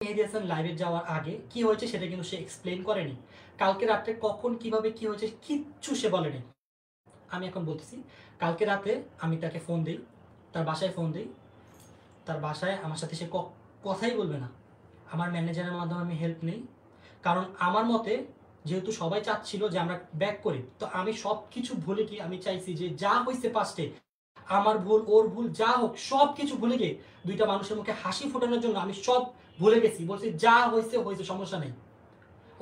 মেহেদী হাসান লাইভে যাওয়ার আগে কি হয়েছে সেটা কিন্তু সে এক্সপ্লেন করেনি। কালকে রাতে কখন কিভাবে কি হয়েছে কিচ্ছু সে বলেনি। আমি এখন বলতেছি, কালকে রাতে আমি তাকে ফোন দিই, তার বাসায় ফোন দিই, তার বাসায় আমার সাথে সে কথাই বলবে না। আমার ম্যানেজারের মাধ্যমে আমি হেল্প নেই, কারণ আমার মতে যেহেতু সবাই চাচ্ছিল যে আমরা ব্যাক করি, তো আমি সব কিছু ভুলে কি আমি চাইছি যে যা হয়েছে পাস্টে, আমার ভুল ওর ভুল যা হোক সব কিছু ভুলে গিয়ে দুইটা মানুষের মুখে হাসি ফোটানোর জন্য আমি সব ভুলে গেছি। বলছি যা হয়েছে হয়েছে, সমস্যা নেই।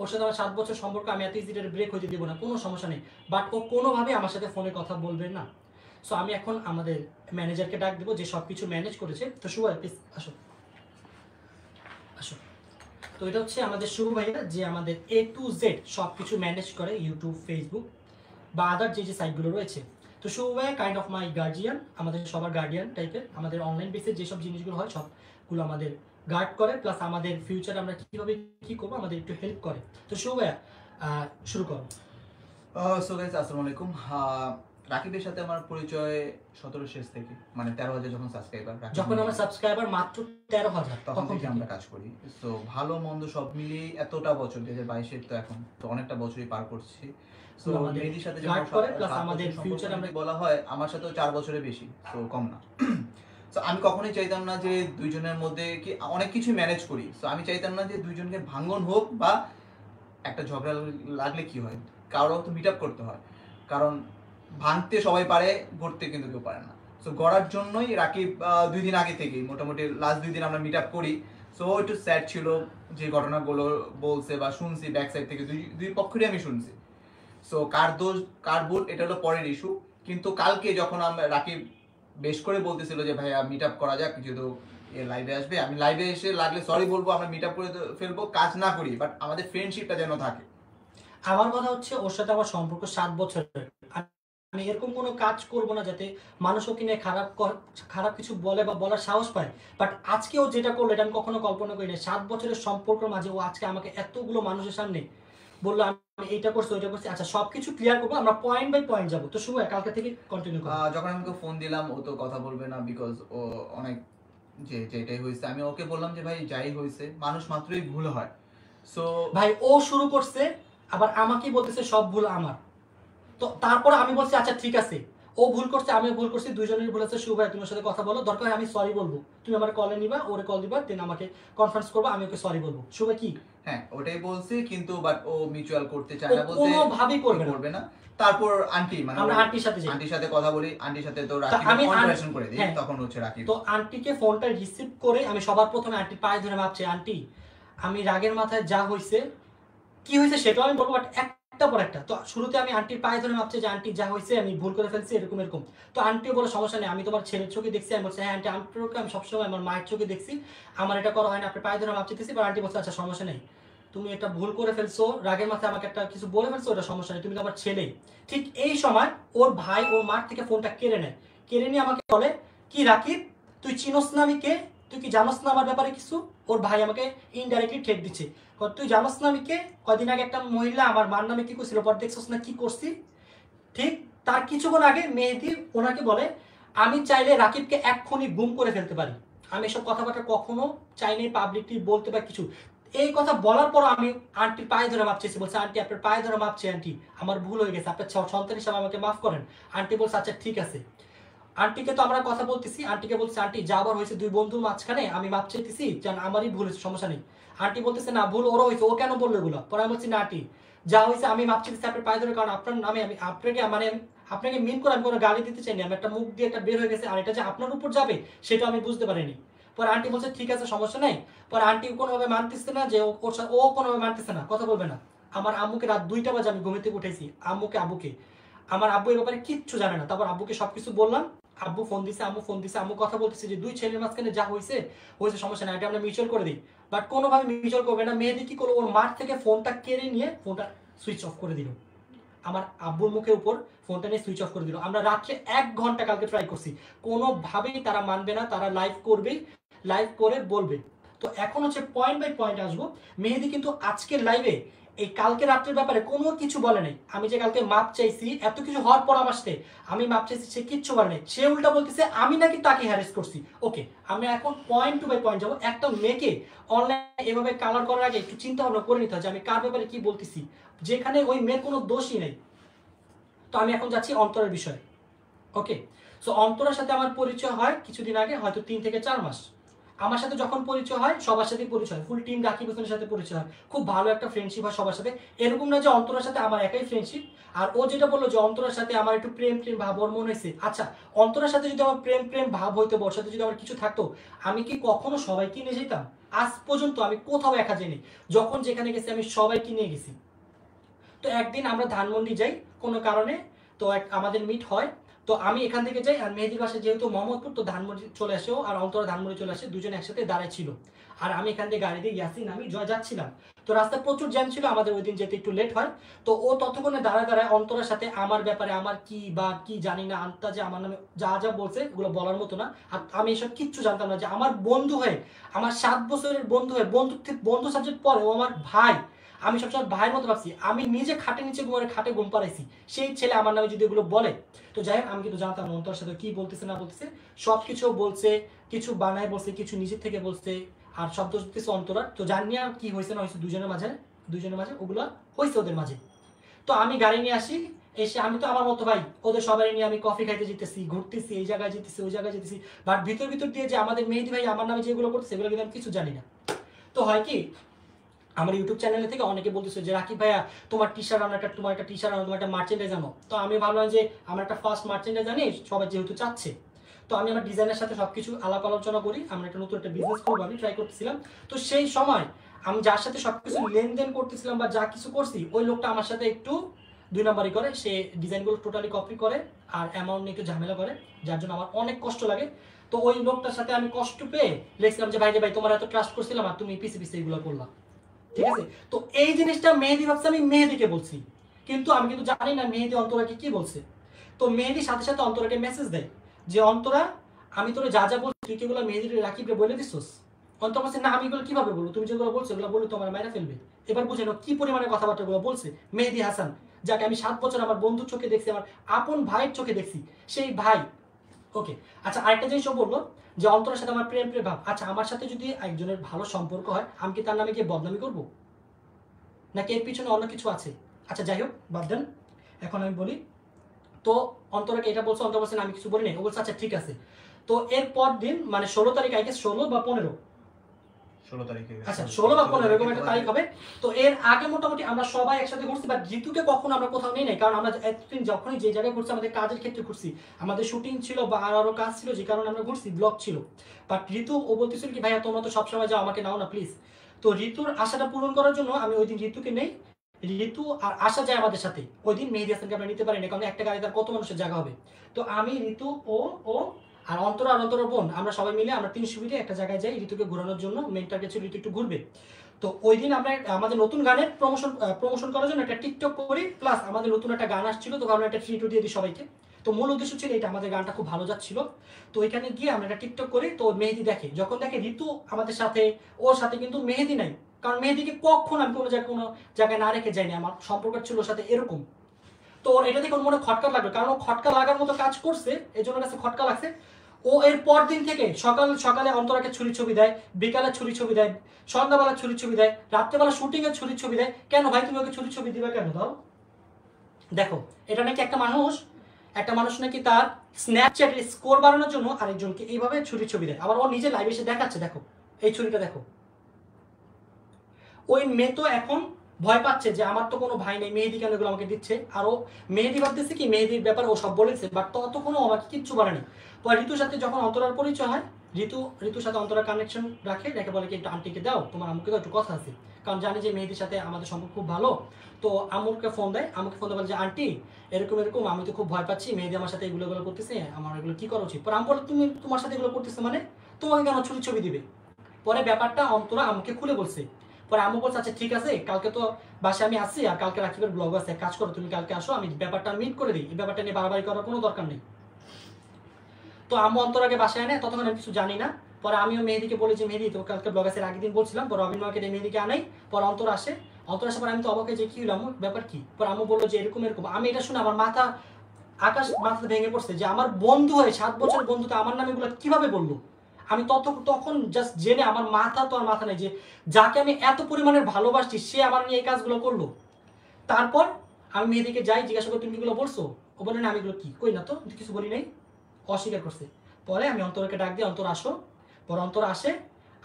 ওর সাথে আমার 7 বছর সম্পর্ক, আমি এত ইজিলি ব্রেক হইতে দিব না, কোনো সমস্যা নেই। বাট ও কোনোভাবে আমার সাথে ফোনে কথা বলবে না। সো আমি এখন আমাদের ম্যানেজারকে ডাক দেবো যে সব কিছু ম্যানেজ করেছে। তো শুভ প্লিজ আসো আসো। তো এটা হচ্ছে আমাদের শুভ ভাইয়া, যে আমাদের A to Z সব কিছু ম্যানেজ করে, ইউটিউব, ফেসবুক বা আদার যে যে সাইটগুলো রয়েছে। তো শুভ ভাইয়া কাইন্ড অফ মাই গার্জিয়ান, আমাদের সবার গার্ডিয়ান টাইপের। আমাদের অনলাইন বেসে যেসব জিনিসগুলো হয় সবগুলো আমাদের গার্ড করে, প্লাস আমাদের ফিউচার আমরা কীভাবে কী করবো আমাদের একটু হেল্প করে। তো শুভ ভাইয়া শুরু করো। সো গাইস, আসসালামু আলাইকুম। রাকিবের সাথে আমার পরিচয় 17 শেষ থেকে, মানে 13,000 যখন সাবস্ক্রাইবার, যখন আমার সাবস্ক্রাইবার মাত্র 13,000 তখন থেকে আমরা কাজ করি। সো ভালো মন্দ সব মিলিয়ে এতটা বছর, 2022-এর তো এখন তো অনেকটা বছরই পার করছি। সো মেহেদীর সাথে গার্ড করে, প্লাস আমাদের ফিউচার আমরা বলা হয়, আমার সাথেও 4 বছরের বেশি, সো কম না। সো আমি কখনোই চাইতাম না যে দুইজনের মধ্যে কি অনেক কিছু ম্যানেজ করি। সো আমি চাইতাম না যে দুইজনকে ভাঙন হোক বা একটা ঝগড়া লাগলে কি হয়, কারো তো মিট আপ করতে হয়। কারণ ভাঙতে সবাই পারে, গড়তে কিন্তু কেউ পারে না। সো গড়ার জন্যই রাকিব 2 দিন আগে থেকেই, মোটামুটি লাস্ট 2 দিন আমরা মিট আপ করি। সো একটু স্যাড ছিল যে ঘটনাগুলো বলছে বা শুনছি ব্যাক সাইড থেকে, দুই পক্ষেরই আমি শুনছি। সো কার দোষ কার ভুল এটা হলো পরের ইস্যু। কিন্তু কালকে যখন রাকিব বেশ করে বলতেছিল যে ভাইয়া মিট আপ করা যাক, যেহেতু লাইভে আসবে, আমি লাইভে এসে লাগলে সরি বলবো, আমরা মিট আপ করে ফেলবো, কাজ না করি, বাট আমাদের ফ্রেন্ডশিপটা যেন থাকে। আমার কথা হচ্ছে ওর সাথে আমার সম্পর্ক 7 বছরের। আমি এরকম কোনো কাজ করব না যাতে মানুষ ওকে নিয়ে খারাপ কিছু বলে বা বলার সাহস পায়। বাট আজকে ও যেটা করলো এটা আমি কখনো কল্পনা করি না। 7 বছরের সম্পর্কের মাঝে ও আজকে আমাকে এতগুলো মানুষের সামনে বললো আমি এইটা করছি ওইটা করছি। আচ্ছা সবকিছু ক্লিয়ার করবো, আমরা পয়েন্ট বাই পয়েন্ট যাবো। তো শুভ কালকে থেকে কন্টিনিউ করো। যখন আমি ওকে ফোন দিলাম, ও তো কথা বলবে না, বিকজ ও অনেক যেটাই হয়েছে, আমি ওকে বললাম যে ভাই যাই হয়েছে মানুষ মাত্রই ভুল হয়। সো ভাই ও শুরু করছে, আবার আমাকেই বলতেছে সব ভুল আমার। তো তারপর আমি বলছি আচ্ছা ঠিক আছে, ও ভুল করছে আমি ভুল করছি, দুইজনের ভুল আছে। শুভ ভাই তুমি ওর সাথে কথা বলো, দরকার হয় আমি সরি বলবো, তুমি আমার কলে নিবা, ওরে কল দিবা, দেন আমাকে কনফারেন্স করবা, আমি ওকে সরি বলবো। শুভ কি হ্যাঁ ওটাই বলছি, কিন্তু বাট ও মিউচুয়াল করতে চায় না, বলতে কোনোভাবেই করবে না। তারপর আন্টি, মানে আমরা আন্টির সাথে কথা বলি, আন্টির সাথে তো রাকিব কনভারসেশন করে দিই, তখন হচ্ছে রাকিব। তো আন্টিকে ফোনটা রিসিভ করে আমি সবার প্রথমে আন্টির পায়ে ধরে ভাবছি, আন্টি আমি রাগের মাথায় যা হয়েছে কি হয়েছে সেটাও আমি বলবো, বাট একটা পর একটা। তো শুরুতে আমি আন্টির পায়ে ধরে ভাবছি যে আন্টি যা হয়েছে আমি ভুল করে ফেলছি, এরকম এরকম। তো আন্টিও বলে সমস্যা নেই, আমি তোমার ছেলের চোখে দেখছি। আমি বলছি হ্যাঁ আন্টি, আপনাকে আমি সবসময় আমার মায়ের চোখে দেখছি, আমার এটা করা হয় না, আপনার পায়ে ধরে ভাবছি। এবার আন্টি বলছে আচ্ছা সমস্যা নেই, তুমি একটা ভুল করে ফেলছো, রাগের মাথায় আমাকে একটা কিছু বলে ফেলছো, ওটা সমস্যা নেই, তুমি তো আমার ছেলে। ঠিক এই সময় ওর ভাই ওর মার থেকে ফোনটা কেড়ে নেয়, কেড়ে নিয়ে আমাকে বলে কি রাকিব তুই চিনোস না আমি কে, তুই কি জানোস না আমার ব্যাপারে কিছু। ওর ভাই আমাকে ইনডাইরেক্টলি ঠেক দিচ্ছে, তুই জানোস না আমি কে, কয়দিন আগে একটা মহিলা আমার মার নামে কি করছিল, পর দেখছোস না কি করছি। ঠিক তার কিছুক্ষণ আগে মেহেদী ওনাকে বলে আমি চাইলে রাকিবকে এক্ষুনি গুম করে ফেলতে পারি, আমি এসব কথাবার্তা কখনো চাইনি পাবলিকলি বলতে বা কিছু। এই কথা বলার পর আমি আন্টির পায়ে ধরে মাপ চেয়েছি, বলছে আন্টি আপনার পায়ে ধরে মাপ চেয়ে আন্টি, আমার ভুল হয়ে গেছে, আপনার সন্তান হিসাবে আমাকে মাফ করেন। আন্টি বলছে আচ্ছা ঠিক আছে। আন্টিকে তো আমরা কথা বলতেছি, আন্টিকে বলছে আন্টি যা আবার হয়েছে দুই বন্ধুর মাঝখানে আমি মাপ চাইতেছি, যেন আমারই ভুল হয়েছে, সমস্যা নেই। আন্টি বলতেছে না ভুল ওরও হয়েছে, ও কেন বললো এগুলো। পরে আমি বলছি না আন্টি যা হয়েছে আমি মাপ চাইতেছি আপনার পায়ে ধরে, কারণ আপনার নামে আমি আপনাকে মিন করে আমি কোনো গালি দিতে চাইনি, আমি একটা মুখ দিয়ে একটা বের হয়ে গেছে, আর এটা যে আপনার উপর যাবে সেটা আমি বুঝতে পারিনি। পরে আন্টি বলছে ঠিক আছে সমস্যা নেই। পরে আন্টি কোনোভাবে মানতেছে না যে ও কোনোভাবে মানতেছে না, কথা বলবে না। আমার আম্মুকে রাত 2টা বাজে আমি ঘুম থেকে উঠেছি, আব্বুকে আমার আব্বু এই ব্যাপারে কিচ্ছু জানে না। তারপর আব্বুকে সবকিছু বললাম, আব্বু ফোন দিছে, আম্মু কথা বলতেছে যে দুই ছেলের মাঝখানে যা হয়েছে সমস্যা নাই, এটা আমরা মিউচুয়াল করে দিই। বাট কোনোভাবে মিউচুয়াল করবে না। মেহেদী কি করলো, ওর মার থেকে ফোনটা কেড়ে নিয়ে ফোনটা সুইচ অফ করে দিল, আমার আব্বুর মুখের উপর ফোনটা নিয়ে সুইচ অফ করে দিল। আমরা রাত্রে 1 ঘন্টা কালকে ট্রাই করছি, কোনোভাবেই তারা মানবে না, তারা লাইভ করবেই, লাইভ করে বলবে। তো তো এখন হচ্ছে পয়েন্ট বাই পয়েন্ট আসবো। মেহেদি কিন্তু আজকের লাইভে এই কালকে রাত্রের ব্যাপারে কোনো কিছু বলে নাই। আমি যে কালকে মাপ চাইছি, এত কিছু হওয়ার পর আমার সাথে আমি মাপ চাইছি, সে কিচ্ছু বলে নাই। সে উল্টা বলতেছে আমি নাকি তাকে হ্যারেস করছি। ওকে, আমি এখন পয়েন্ট টু বাই পয়েন্ট যাবো। একটা মেয়েকে অনলাইনে এভাবে কালার করার আগে একটু চিন্তা ভাবনা করে নিতে হয় যে আমি কার ব্যাপারে কি বলতেছি, যেখানে ওই মেয়ের কোনো দোষই নেই। তো আমি এখন যাচ্ছি অন্তরের বিষয়ে। ওকে, সো অন্তরের সাথে আমার পরিচয় হয় কিছুদিন আগে, হয়তো 3 থেকে 4 মাস। আমার সাথে যখন পরিচয় হয় সবার সাথে পরিচয়, ফুল টিম রাকিব হোসেনের সাথে পরিচয় হয়, খুব ভালো একটা ফ্রেন্ডশিপ হয় সবার সাথে। এরকম না যে অন্তরের সাথে আমার একাই ফ্রেন্ডশিপ। আর ও যেটা বললো যে অন্তরের সাথে আমার একটু প্রেম প্রেম ভাব ওর মনে হয়েছে, আচ্ছা অন্তরের সাথে যদি আমার প্রেম প্রেম ভাব হইতো, ওর সাথে যদি আমার কিছু থাকতো, আমি কি কখনো সবাইকে নিয়ে যেতাম? আজ পর্যন্ত আমি কোথাও একা যাইনি, যখন যেখানে গেছি আমি সবাইকে নিয়ে গেছি। তো একদিন আমরা ধানমন্ডি যাই কোনো কারণে, তো আমাদের মিট হয়। তো আমি এখান থেকে যাই, আর মেহেদির বাসা যেহেতু মোহাম্মদপুর, তো ধানমন্ডি চলে আসেও, আর অন্তরা ধানমন্ডি চলে আসে, দুজন একসাথে দাঁড়ায় ছিল। আর আমি এখান থেকে গাড়ি দিয়ে ইয়াসিন আমি যাচ্ছিলাম। তো রাস্তায় প্রচুর জ্যাম ছিল, আমাদের ওই দিন যেতে একটু লেট হয়। তো ও ততক্ষণে দাঁড়ায় দাঁড়ায় অন্তরার সাথে আমার ব্যাপারে, আমার কি বা কি জানি না, আন্তাজে আমার নামে যা যা বলছে ওগুলো বলার মতো না। আর আমি এসব কিচ্ছু জানতাম না যে আমার বন্ধু হয়ে, আমার 7 বছরের বন্ধু হয়ে, বন্ধু সাবজেক্ট পরে ও আমার ভাই। আমি সবসময় ভাইয়ের মতো ভাবছি, আমি নিজে খাটে নিচে ঘুমারে খাটে ঘুম পাড়াইছি, সেই ছেলে আমার নামে যদি এগুলো বলে। তো যাই হোক, আমি কিন্তু জানতাম না অন্তর সাথে কি বলতেছে না বলতেছে, সব কিছু বলছে, কিছু বানায় বলছে, কিছু নিজের থেকে বলছে, আর শব্দ দিতেছে অন্তরা। তো জানি আর কি হয়েছে না হয়েছে দুজনের মাঝে ওগুলো হয়েছে ওদের মাঝে। তো আমি গাড়ি নিয়ে আসি, এসে আমি তো আমার মতো ভাই ওদের সবাই নিয়ে আমি কফি খাইতে যেতেছি, ঘুরতেছি, এই জায়গায় যেতেছি, ওই জায়গায় যেতেছি, বাট ভিতর ভিতর দিয়ে যে আমাদের মেহেদি ভাই আমার নামে যেগুলো করতেছে সেগুলো কিন্তু আমি কিছু জানি না। তো হয় কি, আমার ইউটিউব চ্যানেল থেকে অনেকে বলতেছে যে রাকিব ভাইয়া তোমার টি শার্ট আনো, তোমার একটা টি শার্ট আনো, তোমার একটা মার্চেন্ডাইজ আনো। তো আমি ভাবলাম যে আমার একটা ফার্স্ট মার্চেন্ডাইজ আনি, সবাই যেহেতু চাচ্ছে। তো আমি আমার ডিজাইনের সাথে সবকিছু আলাপ আলোচনা করি, আমরা একটা নতুন একটা বিজনেস করবো, আমি ট্রাই করতেছিলাম। তো সেই সময় আমি যার সাথে সবকিছু লেনদেন করতেছিলাম বা যা কিছু করছি, ওই লোকটা আমার সাথে একটু 2 নম্বরই করে, সে ডিজাইনগুলো টোটালি কপি করে আর অ্যামাউন্ট নিয়ে একটু ঝামেলা করে, যার জন্য আমার অনেক কষ্ট লাগে। তো ওই লোকটার সাথে আমি কষ্ট পেয়ে লিখছিলাম যে ভাই রে ভাই তোমার এত ট্রাস্ট করছিলাম আর তুমি পিছে পিছে এগুলো করলাম, ঠিক আছে। তো এই জিনিসটা মেহেদি ভাবছে আমি মেহেদিকে বলছি, কিন্তু আমি কিন্তু জানি না মেহেদি অন্তরাকে কি বলছে। তো মেহেদি সাথে সাথে অন্তরাকে মেসেজ দেয় যে অন্তরা আমি তোরে যা যা বলছি তুই কি এগুলো মেহেদির রাকিবরে বলে দিছিস? অন্তর বলছে না আমি এগুলো কিভাবে বলবো, তুমি যেগুলো বলছো এগুলো বলে তোমার মায়েরা ফেলবে। এবার বুঝে নাও কি পরিমাণে কথাবার্তাগুলো বলছে মেহেদি হাসান, যাকে আমি 7 বছর আমার বন্ধুর চোখে দেখছি, আমার আপন ভাইয়ের চোখে দেখছি, সেই ভাই। ওকে, আচ্ছা আরেকটা জিনিসও বললো যে অন্তরের সাথে আমার প্রেম প্রেম ভাব। আচ্ছা আমার সাথে যদি একজনের ভালো সম্পর্ক হয়, আমি কি তার নামে গিয়ে বদনামি করবো, নাকি এর পিছনে অন্য কিছু আছে? আচ্ছা যাই হোক, বাদ দেন, এখন আমি বলি। তো অন্তরাকে এটা বলছে, অন্তর বলছে আমি কিছু বলি নাই, ও বলছে আচ্ছা ঠিক আছে। তো এর পর দিন মানে 16 তারিখ, আই গেস 16 বা 15, 16 তারিখে, আচ্ছা 16 বা 15 এরকম একটা তারিখ হবে। তো এর আগে মোটামুটি আমরা সবাই একসাথে ঘুরছি, বাট ঋতুকে কখনো আমরা কোথাও নেই নাই, কারণ আমরা এতদিন যখনই যে জায়গায় ঘুরছি আমাদের কাজের ক্ষেত্রে ঘুরছি, আমাদের শুটিং ছিল বা আরো কাজ ছিল, যে কারণে আমরা ঘুরছি, ব্লগ ছিল। বাট ঋতু ও বলতেছিল কি ভাইয়া তোমরা তো সবসময় যাও, আমাকে নাও না প্লিজ। তো ঋতুর আশাটা পূরণ করার জন্য আমি ওই দিন ঋতুকে নেই, ঋতু আর আশা যায় আমাদের সাথে। ওই দিন মেহেদি হাসানকে আমরা নিতে পারি না, কারণ একটা গাড়ি তার কত মানুষের জায়গা হবে। তো আমি, ঋতু, ও ও আর অন্তরা আর অন্তরা বোন, আমরা সবাই মিলে আমরা 300 ফিটে একটা জায়গায় যাই ঋতুকে ঘোরানোর জন্য। মেন টার্গেট ছিল ঋতু একটু ঘুরবে। তো ওই দিন আমরা আমাদের নতুন গানের প্রমোশন করার জন্য একটা টিকটক করি, প্লাস আমাদের নতুন একটা গান আসছিল, তো আমরা একটা ট্রিটও দিয়ে দিই সবাইকে। তো মূল উদ্দেশ্য ছিল এটা, আমাদের গানটা খুব ভালো যাচ্ছিল। তো ওইখানে গিয়ে আমরা একটা টিকটক করি, তো মেহেদি দেখে, যখন দেখে ঋতু আমাদের সাথে, ওর সাথে কিন্তু মেহেদি নাই, কারণ মেহেদিকে কখন আমি কোনো জায়গায় না রেখে যাইনি, আমার সম্পর্ক ছিল ওর সাথে এরকম। তো ওর এটা দেখে ওর মনে খটকা লাগলো, কারণ ও খটকা লাগার মতো কাজ করছে, এই জন্য কাছে খটকা লাগছে। ও এর পর দিন থেকে সকালে অন্তরাকে ছুরি ছবি দেয়, বিকালে ছুরি ছবি দেয়, সন্ধ্যাবেলা ছুরি ছবি দেয়, রাত্রেবেলা শুটিং এর ছুরি ছবি দেয়। কেন ভাই তুমি ওকে ছুরি ছবি দিবা কেন? দাও, দেখো এটা নাকি একটা মানুষ নাকি তার স্ন্যাপচ্যাটের স্কোর বাড়ানোর জন্য আরেকজনকে এইভাবে ছুরি ছবি দেয়, আবার ও নিজে লাইভে এসে দেখাচ্ছে, দেখো এই ছুরিটা দেখো। ওই মেয়ে তো এখন ভয় পাচ্ছে যে আমার তো কোনো ভাই নেই, মেহেদি কেন এগুলো আমাকে দিচ্ছে। আর ও মেহেদি ভাবতেছে কি মেহেদির ব্যাপারে ও সব বলেছে, বাট ততক্ষণও আমাকে কিচ্ছু বলেনি। পরে ঋতুর সাথে যখন অন্তরার পরিচয় হয়, ঋতুর সাথে অন্তরার কানেকশন রেখে বলে কি একটু আন্টিকে দাও, তোমার আম্মুকে দাও, একটু কথা আছে, কারণ জানি যে মেহেদির সাথে আমাদের সম্পর্ক খুব ভালো। তো আম্মুকে ফোন দেয়, বলে যে আন্টি এরকম এরকম, আমি তো খুব ভয় পাচ্ছি, মেহেদি আমার সাথে এগুলো করতেছে, আমার এগুলো কি করা উচিত। পরে আমি বলে তুমি তোমার সাথে এগুলো করতেছে মানে তোমাকে কেন ছবি দিবে? পরে ব্যাপারটা অন্তরা আমাকে খুলে বলছে। পরে আম্মু বলছে আচ্ছা ঠিক আছে, কালকে তো বাসায় আমি আসছি, আর কালকে রাকিবের ব্লগ আছে, কাজ করো তুমি কালকে আসো, আমি ব্যাপারটা মিট করে দিই, এই ব্যাপারটা নিয়ে বাড়াবাড়ি করার কোনো দরকার নেই। তো আম্মু অন্তরাকে বাসায় আনে, ততক্ষণ আমি কিছু জানি না। পরে আমিও মেহেদিকে বলি যে মেহেদি তো কালকে ব্লগ আসের আগের দিন বলছিলাম, পরে রবিন মার্কেটে মেহেদিকে আনাই, পরে অন্তর আসার পর আমি তো অবাক হয়ে যে কি হলো ব্যাপার কি, পরে আম্মু বললো যে এরকম এরকম। আমি এটা শুনে আমার আকাশ মাথা ভেঙে পড়ছে যে আমার বন্ধু হয়ে 7 বছরের বন্ধু তো আমার নামে এগুলো কিভাবে বললো। আমি তখন জাস্ট জেনে আমার মাথা নেই যে যাকে আমি এত পরিমাণের ভালোবাসছি সে আমার নিয়ে এই কাজগুলো করলো। তারপর আমি মেহেদিকে যাই, জিজ্ঞাসা করি তুমি এগুলো বলছো? ও বলে না আমি এগুলো কি কই না তো, কিছু বলি নাই, অস্বীকার করছে। পরে আমি অন্তরকে ডাক দিই, অন্তর আসো। পরে অন্তর আসে,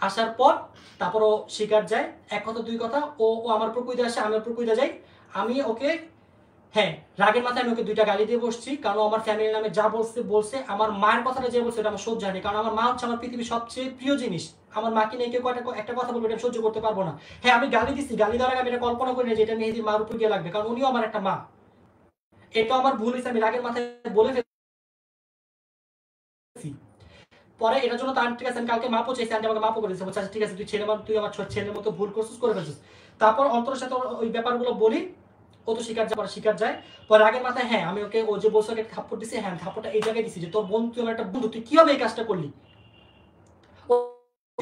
আসার পর তারপর ও শিকার যায়, এক কথা দুই কথা, ও আমার প্রকুইতে আসে, আমি ওর প্রকুইতে যাই। আমি ওকে, হ্যাঁ, রাগের মাথায় আমি ওকে 2টা গালি দিয়ে বসছি, কারণ আমার ফ্যামিলির নামে যা বলছে আমার মায়ের কথাটা যে বলছে এটা আমার সহ্য হয়নি, কারণ আমার মা হচ্ছে আমার পৃথিবীর সবচেয়ে প্রিয় জিনিস। আমার মাকে নিয়ে কেউ একটা কথা বলবে এটা সহ্য করতে পারবো না। হ্যাঁ, আমি গালি দিচ্ছি, গালি দেওয়ার আগে আমি এটা কল্পনা করি না যে এটা মেহেদির মার উপর গিয়ে লাগবে, কারণ উনিও আমার একটা মা। এটা আমার ভুল হয়েছে, আমি রাগের মাথায় বলে ফেলছি। পরে এটার জন্য তো ঠিক আছে, আমি কালকে মাপও চাইছি, আন্টি আমাকে মাপও করেছে, বলছে ঠিক আছে তুই আমার ছেলের মতো ভুল করছিস, করে ফেলছিস। তারপর অন্তরের সাথে ওই ব্যাপারগুলো বলি, ও তো শিকার যায়। পরে আগের মাথায় হ্যাঁ আমি ওকে, ও যে বলছে ওকে থাপ্পড় দিছে, হ্যাঁ থাপ্পড়টা এই জায়গায় দিছি যে তোর বন্ধু, তুই আমার একটা বন্ধু, তুই কিভাবে এই কাজটা করলি। ও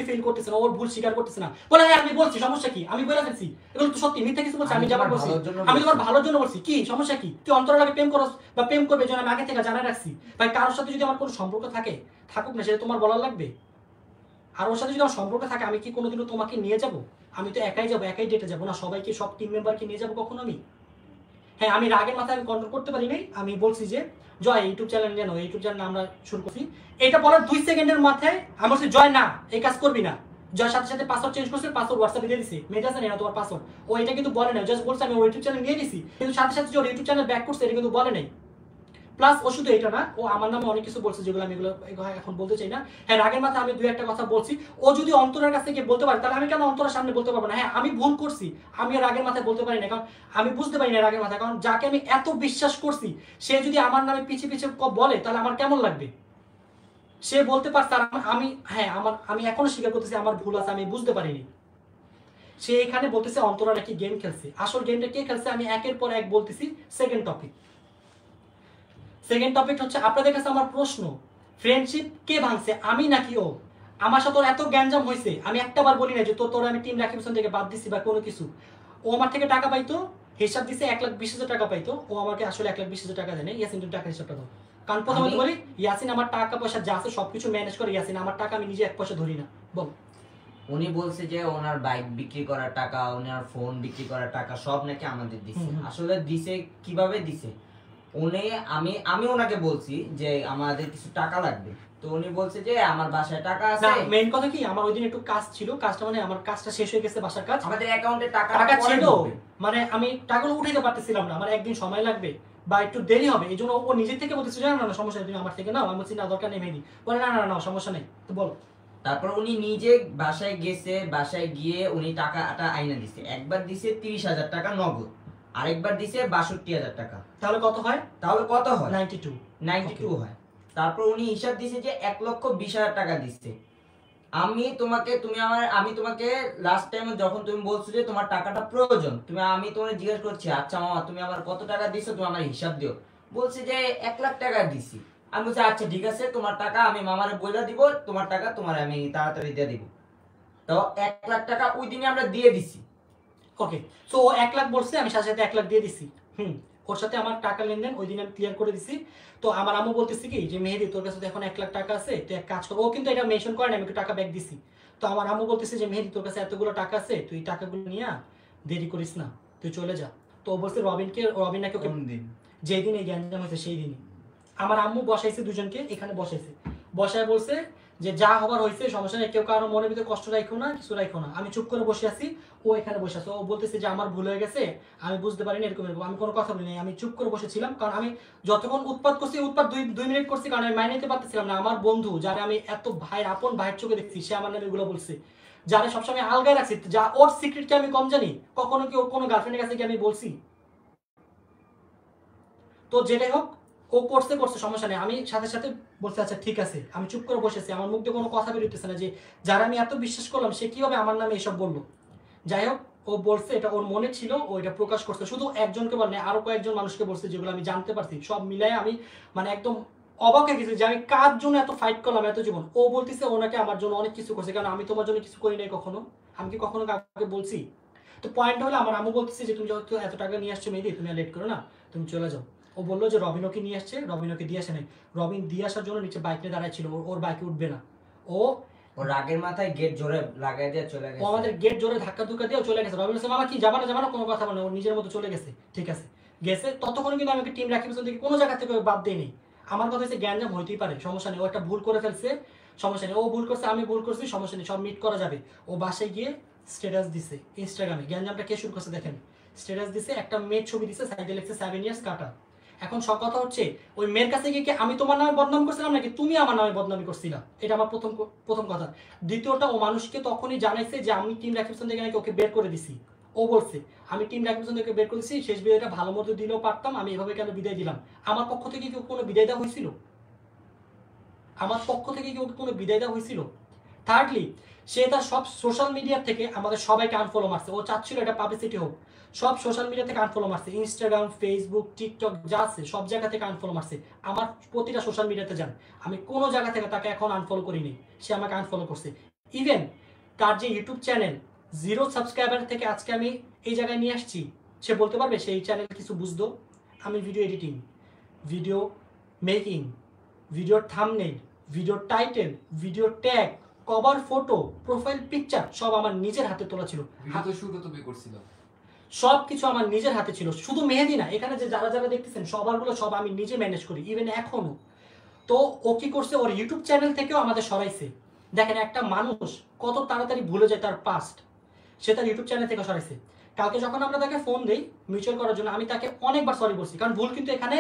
ফিল করতেছে না, ওর ভুল স্বীকার করতেছে না, বলে হ্যাঁ আমি বলছি সমস্যা কি, আমি বলে ফেলছি, এগুলো তো সত্যি, মিথ্যা কিছু বলছি, আমি যাবার বলছি, আমি তোমার ভালোর জন্য বলছি, কি সমস্যা কি, তুই অন্তরের আগে প্রেম করস বা প্রেম করবে জন্য আমি আগে থেকে জানা রাখছি। ভাই কারোর সাথে যদি আমার কোনো সম্পর্ক থাকে, থাকুক না, সেটা তোমার বলার লাগবে। আর ওর সাথে যদি আমার সম্পর্ক থাকে, আমি কি কোনোদিনও তোমাকে নিয়ে যাব? আমি তো একাই যাবো, একাই ডেটে যাবো না, সবাইকে সব টিম মেম্বারকে নিয়ে যাবো কখনো আমি? হ্যাঁ, আমি রাগের মাথায় আমি কন্ট্রোল করতে পারি নাই, আমি বলছি যে জয় ইউটিউব চ্যানেল জানো, ইউটিউব চ্যানেল আমরা শুরু করছি। এটা বলার 2 সেকেন্ডের মাথায় আমি বলছি জয় না এই কাজ করবি না। জয় সাথে সাথে পাসওয়ার্ড চেঞ্জ করছে, পাসওয়ার্ড হোয়াটসঅ্যাপে দিয়ে দিছে, মেয়েটা জানে না তোমার পাসওয়ার্ড, ও এটা কিন্তু বলে নাই, জাস্ট বলছে আমি ওর ইউটিউব চ্যানেল নিয়ে নিছি, কিন্তু সাথে সাথে যে ওর ইউটিউব চ্যানেল ব্যাক করছে এটা কিন্তু বলে নাই। প্লাস ও শুধু এটা না, ও আমার নামে অনেক কিছু বলছে যেগুলো আমি এগুলো এখন বলতে চাই না। হ্যাঁ, রাগের মাথায় আমি 2-1টা কথা বলছি, ও যদি অন্তরের কাছ থেকে বলতে পারে তাহলে আমি কেন অন্তরের সামনে বলতে পারবো না? হ্যাঁ, আমি ভুল করছি, আমি রাগের মাথায় বলতে পারি না, কারণ আমি বুঝতে পারি না রাগের মাথায়, কারণ যাকে আমি এত বিশ্বাস করছি সে যদি আমার নামে পিছিয়ে পিছিয়ে বলে তাহলে আমার কেমন লাগবে। সে বলতে পারছে, আর আমি, হ্যাঁ আমি এখনো স্বীকার করতেছি আমার ভুল আছে, আমি বুঝতে পারিনি। সে এখানে বলতেছে অন্তরা নাকি গেম খেলছে, আসল গেমটা কে খেলছে আমি একের পর এক বলতেছি। সেকেন্ড টপিক হচ্ছে আপনাদের কাছে আমার প্রশ্ন, ফ্রেন্ডশিপ কে ভাঙছে, আমি নাকি ও? আমার সাথে ওর এত গ্যাঞ্জাম হয়েছে, আমি একটা বার বলি না যে তোর আমি টিম রাখি পিছন থেকে বাদ দিছি বা কোনো কিছু। ও আমার থেকে টাকা পাইতো, হিসাব দিছে 1,20,000 টাকা পাইতো, ও আমাকে আসলে 1,20,000 টাকা দেয় না। ইয়াসিন তুমি টাকা হিসাবটা দাও, কারণ প্রথমে বলি ইয়াসিন আমার টাকা পয়সা যা আছে সবকিছু ম্যানেজ করে ইয়াসিন, আমার টাকা আমি নিজে 1 পয়সা ধরি না। বল। উনি বলছে যে ওনার বাইক বিক্রি করার টাকা, ওনার ফোন বিক্রি করার টাকা সব নাকি আমাদের দিছে। আসলে দিছে কিভাবে দিছে, উনি আমি ওনাকে বলছি যে আমাদের কিছু টাকা লাগবে, তো উনি বলছে যে আমার বাসায় টাকা আছে। না, মেইন কথা কি আমার ওইদিন একটু কাজ ছিল, কাজটা মানে আমার কাজটা শেষ হয়ে গেছে, বাসার কাজ, আমাদের অ্যাকাউন্টে টাকা ছিল, মানে আমি টাকাগুলো উঠাইতে পারতেছিলাম না, আমার একদিন সময় লাগবে বা একটু দেরি হবে, এই জন্য ও নিজে থেকে বলতেছে না না সমস্যা নেই তুমি আমার থেকে নাও। আমি বলছি না দরকার নেই মেহেদি, বলে না না না সমস্যা নেই। তো বলো। তারপর উনি নিজে বাসায় গেছে, বাসায় গিয়ে উনি টাকাটা আইনা দিছে। একবার দিছে 30,000 টাকা নগদ, আরেকবার দিছে 62,000 টাকা। তাহলে কত হয়? 92 হয়। তারপর উনি হিসাব দিছে যে 1,20,000 টাকা দিচ্ছে। আমি তোমাকে লাস্ট টাইমে যখন তুমি বলছো যে তোমার টাকাটা প্রয়োজন, আমি তোমাকে জিজ্ঞেস করছি আচ্ছা মামা তুমি আমার কত টাকা দিছো, তুমি আমার হিসাব দিও। বলছে যে 1,00,000 টাকা দিছি। আমি বলছি আচ্ছা ঠিক আছে, তোমার টাকা আমি মামারে বইলা দিব, তোমার টাকা তোমার আমি তাড়াতাড়ি দিয়ে দিব। তো 1,00,000 টাকা ওই দিনে আমরা দিয়ে দিছি। ওকে, সো ও 1,00,000 বলছে, আমি সাথে সাথে 1,00,000 দিয়ে দিছি। ওর সাথে আমার টাকা লেনদেন ওই দিন আমি ক্লিয়ার করে দিছি। তো আমার আম্মু বলতেছি কি যে মেহেদি তোর কাছে তো এখন 1,00,000 টাকা আছে, তুই এক কাজ কর, ও কিন্তু এটা মেনশন করে না আমি একটু টাকা ব্যাক দিছি। তো আমার আম্মু বলতেছে যে মেহেদি তোর কাছে এতগুলো টাকা আছে, তুই টাকাগুলো নিয়ে দেরি করিস না, তুই চলে যা। তো ও বলছে রবিন নাকি ওকে যেই দিন এই গ্যাঞ্জাম হয়েছে সেই দিনই আমার আম্মু বসাইছে, দুজনকে এখানে বসায় বলছে যে যা হবার হয়েছে সমস্যা নেই, কেউ কারো মনের ভিতরে কষ্ট রাখো না, কিছু রাখো না। আমি চুপ করে বসে আছি, ও এখানে বসে আছে, ও বলতেছে যে আমার ভুল হয়ে গেছে, আমি বুঝতে পারিনি এরকম এরকম। আমি কোনো কথা বলিনি, আমি চুপ করে বসেছিলাম, কারণ আমি যতক্ষণ উৎপাত করছি 2 মিনিট করছি, কারণ আমি মাইনে নিতে পারতেছিলাম না আমার বন্ধু যারা আমি এত আপন ভাইয়ের চোখে দেখছি, সে আমার নামে এগুলো বলছে, যারা সবসময় আলগায় রাখছি, যা ওর সিক্রেটকে আমি কম জানি, কখনো কি ওর কোনো গার্লফ্রেন্ডের কাছে কি আমি বলছি? তো যেটাই হোক, ও করছে সমস্যা নেই, আমি সাথে সাথে বলছি আচ্ছা ঠিক আছে, আমি চুপ করে বসেছি, আমার মুখ দিয়ে কোনো কথা বেরোতেছে না যে যারা আমি এত বিশ্বাস করলাম সে কিভাবে আমার নামে এসব বললো। যাই হোক, ও বলছে, এটা ওর মনে ছিল, ও এটা প্রকাশ করছে, শুধু একজনকে বলে আরো কয়েকজন মানুষকে বলছে, যেগুলো আমি জানতে পারছি, সব মিলাই আমি মানে একদম অবাক হয়ে গেছে যে আমি কার জন্য এত ফাইট করলাম এত জীবন। ও বলতেছে ওনাকে আমার জন্য অনেক কিছু করছে, কারণ আমি তোমার জন্য কিছু করি নাই কখনো। আমি কি কখনো কাউকে বলছি? তো পয়েন্ট হলো আমার আম্মু বলতেছে যে তুমি যেহেতু এত টাকা নিয়ে আসছো মেহেদি, তুমি লেট করো না, তুমি চলে যাও। ও বললো যে রবিনকে নিয়ে আসছে, রবিনকে দিয়ে আসে নাই। রবিন দিয়ে আসার জন্য নিচে বাইক নিয়ে দাঁড়ায় ছিল, ওর বাইকে উঠবে না। ও রাগের মাথায় গেট জোরে লাগাই দিয়ে চলে ও গেছে। আমাদের গেট জোরে ধাক্কা ধুক্কা দিয়ে চলে গেছে। রবিন বলছে মামা কি যাবা না, কোনো কথা বলে, ও নিজের মতো চলে গেছে। ঠিক আছে গেছে, ততক্ষণ কিন্তু আমি টিম রাখি পেছন থেকে কোনো জায়গা থেকে বাদ দেয়নি। আমার কথা হচ্ছে গ্যাঞ্জাম হইতেই পারে, সমস্যা নেই। ও একটা ভুল করে ফেলছে, সমস্যা নেই। ও ভুল করছে, আমি ভুল করছি, সমস্যা নেই, সব মিট করা যাবে। ও বাসায় গিয়ে স্ট্যাটাস দিছে ইনস্টাগ্রামে। গ্যাঞ্জামটা কে শুরু করছে দেখেন, স্ট্যাটাস দিছে, একটা মেয়ের ছবি দিছে, সাইডে লিখছে 7 ইয়ার্স কাটা। এখন সব কথা হচ্ছে ওই মেয়ের কাছে গিয়ে কি আমি তোমার নামে বদনাম করছিলাম নাকি তুমি আমার নামে বদনামি করছিলা, এটা আমার প্রথম কথা। দ্বিতীয়টা, ও মানুষকে তখনই জানাইছে যে আমি টিম রাকিবসন থেকে নাকি ওকে বের করে দিছি। ও বলছে আমি টিম রাকিবসন থেকে বের করেছি, শেষ বিদায়টা ভালো মতো দিলেও পারতাম, আমি এভাবে কেন বিদায় দিলাম। আমার পক্ষ থেকে কি কোনো বিদায় দেওয়া হয়েছিল? আমার পক্ষ থেকে কি ওকে কোনো বিদায় দেওয়া হয়েছিল? থার্ডলি, সে তার সব সোশ্যাল মিডিয়া থেকে আমাদের সবাইকে আনফলো মারছে। ও চাচ্ছিল এটা পাবলিসিটি হোক, সব সোশ্যাল মিডিয়া থেকে আনফলো মারছে, ইনস্টাগ্রাম, ফেসবুক, টিকটক যা আছে সব জায়গা থেকে আনফলো মারছে। আমার প্রতিটা সোশ্যাল মিডিয়াতে যান, আমি কোনো জায়গা থেকে তাকে এখন আনফলো করিনি, সে আমাকে আনফলো করছে। ইভেন তার যে ইউটিউব চ্যানেল 0 সাবস্ক্রাইবার থেকে আজকে আমি এই জায়গায় নিয়ে আসছি, সে বলতে পারবে সেই চ্যানেল কিছু বুঝতো? আমি ভিডিও এডিটিং, ভিডিও মেকিং, ভিডিওর থাম্বনেল, ভিডিওর টাইটেল, ভিডিওর tag, cover photo, profile picture সব আমার নিজের হাতে তোলা ছিল। ভিডিও শুটও তুমি করছিলাম, সব কিছু আমার নিজের হাতে ছিল। শুধু মেহেদি না, এখানে যে যারা যারা দেখতেছেন সবারগুলো সব আমি নিজে ম্যানেজ করি, ইভেন এখনো। তো ও কি করছে, ওর ইউটিউব চ্যানেল থেকেও আমাদের সরাইছে। দেখেন একটা মানুষ কত তাড়াতাড়ি ভুলে যায় তার পাস্ট, সে তার ইউটিউব চ্যানেল থেকে সরাইছে। কালকে যখন আমরা তাকে ফোন দিই মিউচুয়াল করার জন্য, আমি তাকে অনেকবার সরি বলছি, কারণ ভুল কিন্তু এখানে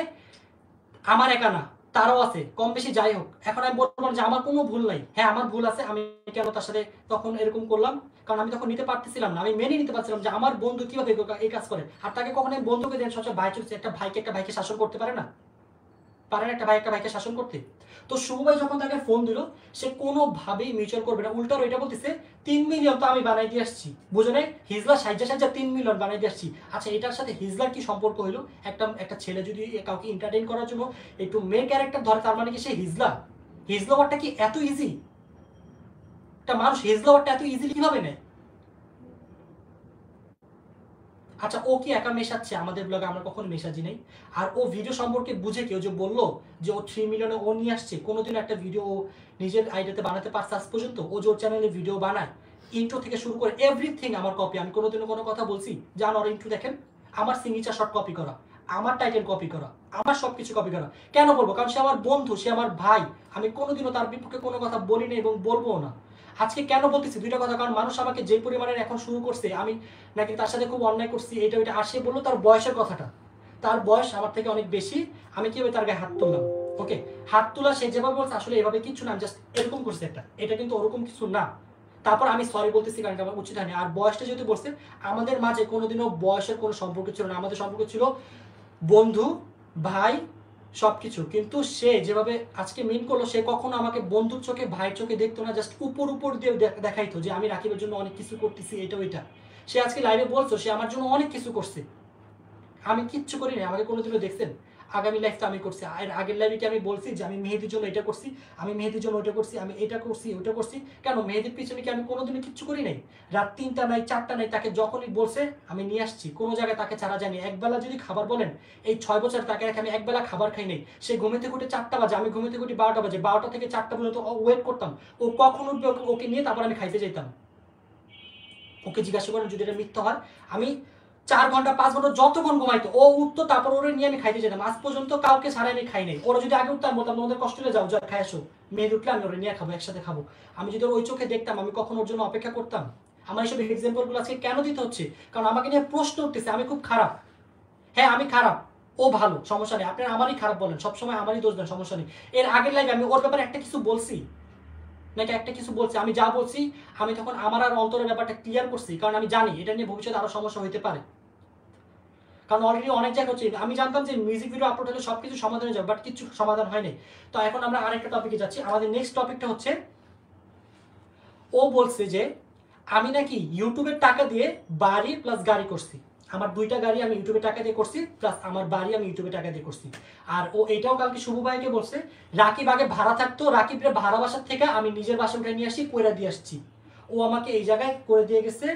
আমার একা না, তারও আছে, কম বেশি যাই হোক। এখন আমি বলবো যে আমার কোনো ভুল নাই, হ্যাঁ আমার ভুল আছে, আমি কেন তার সাথে তখন এরকম করলাম, কারণ আমি তখন নিতে পারতেছিলাম না, আমি মেনে নিতে পারছিলাম যে আমার বন্ধু কিভাবে এই কাজ করে। আর তাকে কখনো বন্ধুকে দেন সবসময় ভাই চলছে, একটা ভাইকে শাসন করতে পারে না, পারে না একটা ভাইকে শাসন করতে। তো শুভ ভাই যখন তাকে ফোন দিল, সে কোনোভাবেই মিউচুয়াল করবে না, উল্টার ওইটা বলতেছে 3 মিলিয়ন তো আমি বানাই দিয়ে আসছি, বুঝো না হিজলা সাইজা 3 মিলিয়ন বানাই দিয়ে আসছি। আচ্ছা এটার সাথে হিজলার কি সম্পর্ক হইলো? একটা ছেলে যদি কাউকে এন্টারটেইন করার জন্য একটু মেয়ে ক্যারেক্টার ধরে, তার মানে কি সে হিজলা? হিজলা ওয়ার্ডটা কি এত ইজি? একটা মানুষ হিজলা ওয়ার্ডটা এত ইজিলি কিভাবে নেয়? আচ্ছা ও কি একা মেশাচ্ছে আমাদের ব্লগে? আমরা কখনো মেশাজি নাই। আর ও ভিডিও সম্পর্কে বুঝে কেউ যে বললো যে ও 3 মিলিয়নে ও নিয়ে আসছে, কোনোদিনও একটা ভিডিও ও নিজের আইডিয়াতে বানাতে পারছে আজ পর্যন্ত? ও যে ওর চ্যানেলে ভিডিও বানায়, ইন্ট্রো থেকে শুরু করে এভরিথিং আমার কপি। আমি কোনোদিনও কোনো কথা বলছি জান ওর ইন্ট্রো দেখেন, আমার সিগনেচার শট কপি করা, আমার টাইটেল কপি করা, আমার সবকিছু কপি করা। কেন বলবো? কারণ সে আমার বন্ধু, সে আমার ভাই, আমি কোনোদিনও তার বিপক্ষে কোনো কথা বলি না এবং বলবো না। আজকে কেন বলতেছি দুইটা কথা, কারণ মানুষ আমাকে যে পরিমাণে এখন শুরু করছে আমি নাকি তার সাথে খুব অন্যায় করছি, এটা ওইটা। আর সে বললো তার বয়সের কথাটা, তার বয়স আমার থেকে অনেক বেশি, আমি কিভাবে তার গায়ে হাত তুললাম? ওকে, হাত তোলা সে যেভাবে বলছে আসলে এভাবে কিছু না, জাস্ট এরকম করছে একটা, এটা কিন্তু ওরকম কিছু না। তারপর আমি সরি বলতেছি কারণ এটা আমার উচিত হয়নি। আর বয়সটা যেহেতু বলছে, আমাদের মাঝে কোনোদিনও বয়সের কোনো সম্পর্ক ছিল না, আমাদের সম্পর্ক ছিল বন্ধু, ভাই, সবকিছু। কিন্তু সে যেভাবে আজকে মিন করলো, সে কখনো আমাকে বন্ধুর চোখে ভাইয়ের চোখে দেখতো না, জাস্ট উপর দিয়ে দেখাইতো যে আমি রাকিবের জন্য অনেক কিছু করতেছি, এটা ওইটা। সে আজকে লাইভে বলছো সে আমার জন্য অনেক কিছু করছে, আমি কিচ্ছু করি না। আমাকে কোনোদিনও দেখছেন? আগামী লাইফটা আমি করছি। আর আগের লাইভে কি আমি বলছি যে আমি মেহেদির জন্য এটা করছি, আমি মেহেদির জন্য ওইটা করছি, আমি এটা করছি ওইটা করছি? কেন মেহেদির পিছনে কি আমি কোনোদিনও কিচ্ছু করি নাই? রাত 3টা নাই 4টা নাই, তাকে যখনই বলছে আমি নিয়ে আসছি, কোনো জায়গায় তাকে ছাড়া যায়নি। একবেলা যদি খাবার বলেন, এই 6 বছর তাকে রেখে আমি একবেলা খাবার খাই নাই। সে ঘুমে থেকে উঠে 4টা বাজে, আমি ঘুমে থেকে উঠি 12টা বাজে, 12টা থেকে 4টা পর্যন্ত ওয়েট করতাম ও কখন উঠবে, ওকে নিয়ে তারপর আমি খাইতে যেতাম। ওকে জিজ্ঞাসা করেন যদি এটা মিথ্যা হয়, আমি 4 ঘন্টা 5 ঘন্টা যতক্ষণ ঘুমাইতো ও উঠতো, তারপর ওরে নিয়ে আমি খাইতে যেতাম। আজ পর্যন্ত কাউকে ছাড়াই আমি খাই নাই। ওরা যদি আগে উঠতাম বলতাম তোমাদের কষ্ট হলে যাও, যা খাই আসো, মেয়ে উঠলে আমি ওরে নিয়ে খাবো, একসাথে খাবো। আমি যদি ওই চোখে দেখতাম, আমি কখন ওর জন্য অপেক্ষা করতাম? আমার এইসব এক্সাম্পলগুলো আজকে কেন দিতে হচ্ছে? কারণ আমাকে নিয়ে প্রশ্ন উঠতেছে আমি খুব খারাপ। হ্যাঁ আমি খারাপ, ও ভালো, সমস্যা নেই। আপনারা আমারই খারাপ বলেন, সবসময় আমারই দোষ দেন, সমস্যা নেই। এর আগের লাইভে আমি ওর ব্যাপারে একটা কিছু বলছি নাকি একটা কিছু বলছি? আমি যা বলছি আমি তখন আমার আর অন্তরের ব্যাপারটা ক্লিয়ার করছি, কারণ আমি জানি এটা নিয়ে ভবিষ্যতে আরো সমস্যা হইতে পারে। কারণ অলরেডি অনেক জায়গা হচ্ছে, আমি জানতাম যে মিউজিক ভিডিও আপলোড হলে সবকিছু সমাধান হয়ে যাবে, বাট কিছু সমাধান হয়নি। তো এখন আমরা আরেকটা টপিকে যাচ্ছি। আমাদের নেক্সট টপিকটা হচ্ছে, ও বলছে যে আমি নাকি ইউটিউবের টাকা দিয়ে বাড়ি প্লাস গাড়ি করছি। আমার 2টা গাড়ি আমি ইউটিউবে টাকা দিয়ে করছি, প্লাস আমার বাড়ি আমি ইউটিউবে টাকা দিয়ে করছি। আর ও এটাও কালকে শুভ ভাইকে বলছে, রাকিব আগে ভাড়া থাকতো, রাকিবের ভাড়া বাসার থেকে আমি নিজের বাসা উঠে নিয়ে আসি, কইরা দিয়ে আসছি। ও আমাকে এই জায়গায় করে দিয়ে গেছে,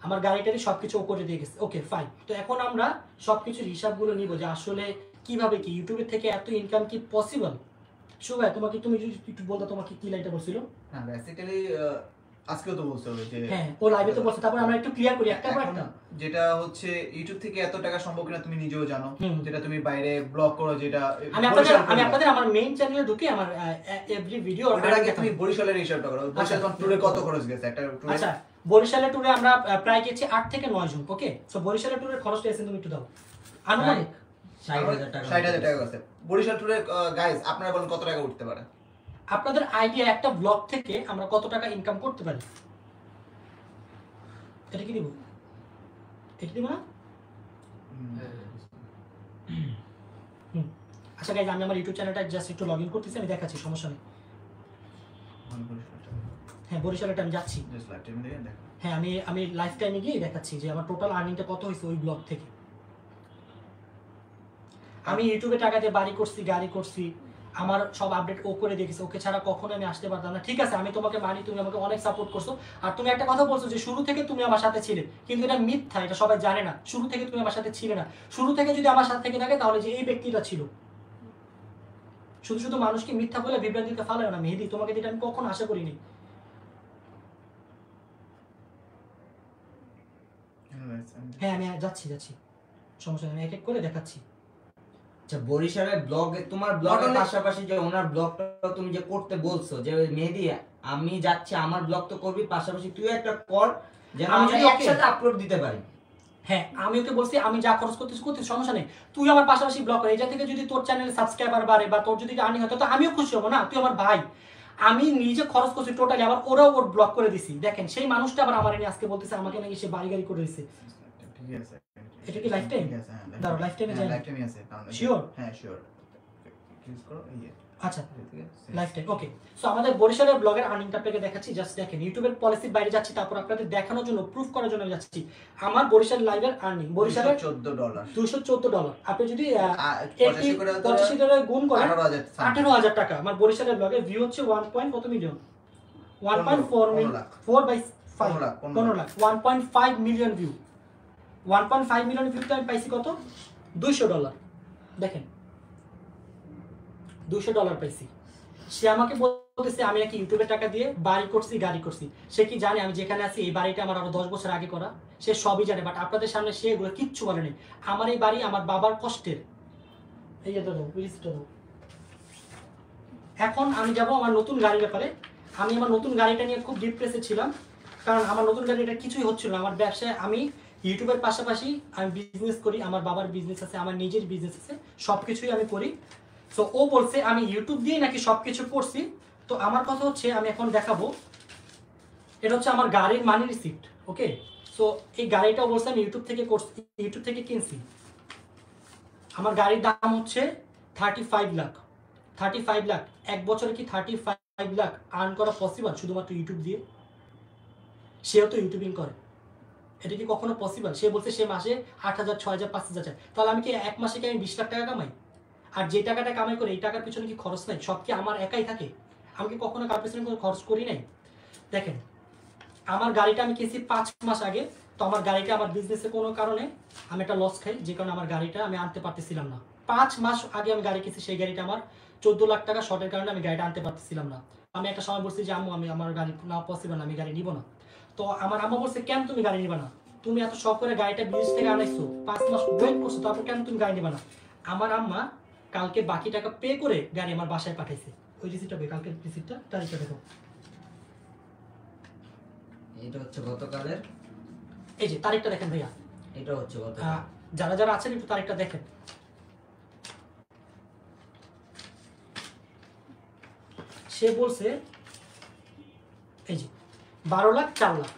আমার গাড়িটারি সবকিছু ও করে দিয়ে গেছে। Okay fine. তো এখন আমরা সবকিছুর হিসাবগুলো নিব যে আসলে কিভাবে কি ইউটিউবের থেকে এত ইনকাম কি পসিবল। শুভ ভাই তোমাকে, তুমি যদি একটু বলতো তোমাকে কি লাইনটা বলছিল। হ্যাঁ বেসিক্যালি আজকেও তো বলতে হবে যে হ্যাঁ ও লাইভে তো বলছে, তারপর আমরা একটু ক্লিয়ার করি একটা পর একটা। যেটা হচ্ছে ইউটিউব থেকে এত টাকা সম্ভব কিনা তুমি নিজেও জানো, হুম। যেটা তুমি বাইরে ব্লগ করো, যেটা আমি আপনাদের আমার মেইন চ্যানেলে ঢুকে আমার এভরি ভিডিও ওটার আগে তুমি বরিশালের হিসাবটা করো, বরিশাল তোমার ট্যুরে কত খরচ গেছে একটা ট্যুরে? আচ্ছা বরিশালের ট্যুরে আমরা প্রায় গেছি 8 থেকে 9 জন। ওকে সো বরিশালের ট্যুরের খরচটা এসে তুমি একটু দাও আনুমানিক 60,000 টাকা। 60,000 টাকা গেছে বরিশাল ট্যুরে। গাইস আপনারা বলেন কত টাকা উঠতে পারে? আপনাদের আইডিয়া একটা ব্লগ থেকে আমরা কত টাকা ইনকাম করতে পারি? এটা কি দিব? এটা দিব না? আচ্ছা গাইজ আমি আমার ইউটিউব চ্যানেলটা জাস্ট একটু লগ ইন করতেছি, আমি দেখাচ্ছি, সমস্যা নেই। হ্যাঁ বরিশালেটা আমি যাচ্ছি। হ্যাঁ আমি লাইফ টাইমে গিয়ে দেখাচ্ছি যে আমার টোটাল আর্নিংটা কত হয়েছে ওই ব্লগ থেকে। আমি ইউটিউবে টাকা দিয়ে বাড়ি করছি, গাড়ি করছি, আমার সব আপডেট ও করে দেখেছি। ওকে ছাড়া কখনো আমি আসতে পারতাম না। ঠিক আছে আমি তোমাকে মানি, তুমি আমাকে অনেক সাপোর্ট করছো। আর তুমি একটা কথা বলছো যে শুরু থেকে তুমি আমার সাথে ছিলে, কিন্তু এটা মিথ্যা, এটা সবাই জানে না। শুরু থেকে তুমি আমার সাথে ছিলে না। শুরু থেকে যদি আমার সাথে থেকে থাকে তাহলে যে এই ব্যক্তিটা ছিল। শুধু শুধু মানুষকে মিথ্যা বলে বিভ্রান্তিতে ফেলে না মেহেদি, তোমাকে যেটা আমি কখনো আশা করিনি। হ্যাঁ আমি যাচ্ছি সমস্যা নেই, আমি এক এক করে দেখাচ্ছি। আচ্ছা বরিশালের ব্লগ, তোমার ব্লগের Not only- পাশাপাশি যে ওনার ব্লগটা তুমি যে করতে বলছো যে মেহেদি আমি যাচ্ছি আমার ব্লগ তো করবি, পাশাপাশি তুই একটা কর যেন আমি আমরা যদি ওকে- একসাথে আপলোড দিতে পারি। হ্যাঁ আমি ওকে বলছি আমি যা খরচ করতেছি সমস্যা নেই, তুই আমার পাশাপাশি ব্লগ করে, এটা থেকে যদি তোর চ্যানেলে সাবস্ক্রাইবার বাড়ে বা তোর যদি আর্নিং হয় তো আমিও খুশি হবো না? তুই আমার ভাই, আমি নিজে খরচ করছি টোটালি, আবার ওরাও ওর ব্লগ করে দিছি। দেখেন সেই মানুষটা আবার আমার নিয়ে আজকে বলতেছে আমাকে নাকি সে বাড়ি গাড়ি করে দিছে। ঠিক আছে এটা কি লাইফ টাইম? দাঁড়াও লাইফ টাইমে যাই। লাইফ টাইমে আছে কারণ Sure? হ্যাঁ শিওর ক্লিক করো এই আচ্ছা লাইফ টাইম ওকে। সো আমাদের বরিশালের ব্লগের আর্নিংটা আপনাকে দেখাচ্ছি, জাস্ট দেখেন। ইউটিউবের পলিসির বাইরে যাচ্ছি, তারপর আপনাদের দেখানোর জন্য, প্রুফ করার জন্য আমি যাচ্ছি। আমার বরিশাল লাইভের আর্নিং বরিশালের $214 $214। আপনি যদি 85 করে 85 টাকা গুণ করেন 18,000 18,000 টাকা। আমার বরিশালের ব্লগের ভিউ হচ্ছে 1 পয়েন্ট কত million? 1.4 million, 4/5 15 lakh, 1.5 million view. 1.5 million ভিউতে আমি পাইছি কত? $200। দেখেন $200 পাইছি। সে আমাকে বলতেছে আমি নাকি ইউটিউবে টাকা দিয়ে বাড়ি করছি, গাড়ি করছি। সে কি জানে আমি যেখানে আছি এই বাড়িটা আমার আরো 10 বছর আগে করা? সে সবই জানে, বাট আপনাদের সামনে সে এগুলো কিচ্ছু বলে নেই। আমার এই বাড়ি আমার বাবার কষ্টের। এই যে দাও প্লিজটা দাও। এখন আমি যাব আমার নতুন গাড়ির ব্যাপারে। আমি আমার নতুন গাড়িটা নিয়ে খুব ডিপ্রেসে ছিলাম, কারণ আমার নতুন গাড়িটা কিছুই হচ্ছিল না। আমার ব্যবসায় আমি ইউটিউবের পাশাপাশি আমি বিজনেস করি, আমার বাবার বিজনেস আছে, আমার নিজের বিজনেস আছে, সব কিছুই আমি করি। সো ও বলছে আমি ইউটিউব দিয়ে নাকি সব কিছু করছি। তো আমার কথা হচ্ছে আমি এখন দেখাবো, এটা হচ্ছে আমার গাড়ির মানি রিসিপ্ট। ওকে সো এই গাড়িটা বলছে আমি ইউটিউব থেকে করছি, ইউটিউব থেকে কিনছি। আমার গাড়ির দাম হচ্ছে 35 লাখ। 35 লাখ এক বছরে কি 35 লাখ আর্ন করা পসিবল শুধুমাত্র ইউটিউব দিয়ে? সেও তো ইউটিউবিং করে, এটা কি কখনো পসিবল? সে বলছে সে মাসে 8,000 6,000 5,000 চায়। তাহলে আমি কি এক মাসে কি আমি 20 লাখ টাকা কামাই? আর যে টাকাটা কামাই করে এই টাকার পিছনে কি খরচ নাই? সব কি আমার একাই থাকে? আমি কি কখনো কার পিছনে কোনো খরচ করি নাই? দেখেন আমার গাড়িটা আমি কিনছি 5 মাস আগে। তো আমার গাড়িটা আমার বিজনেসে কোনো কারণে আমি একটা লস খাই, যে কারণে আমার গাড়িটা আমি আনতে পারতেছিলাম না। 5 মাস আগে আমি গাড়ি কিনছি, সেই গাড়িটা আমার 14 লাখ টাকা শর্টের কারণে আমি গাড়িটা আনতে পারতেছিলাম না। আমি একটা সময় বলছি যে আম্মু আমি আমার গাড়ি না পসিবল না, আমি গাড়ি নিব না। তো আমার আম্মা বলছে কেন তুমি গাড়ি নিবা না? তুমি এত শখ করে গাড়িটা বিদেশ থেকে আনাইছো, 5 মাস ওয়েট করছো, তারপর কেন তুমি গাড়ি নিবা না? আমার আম্মা কালকে বাকি টাকা পে করে গাড়ি আমার বাসায় পাঠাইছে। ওই রিসিপ্টটা পে, কালকে রিসিপ্টটা তারিখটা দেখো। এটা হচ্ছে গতকালের, এই যে তারিখটা দেখেন ভাইয়া। এটা হচ্ছে গতকাল। যারা যারা আছেন একটু তারিখটা দেখেন। সে বলছে এই যে 12 লাখ 4 লাখ।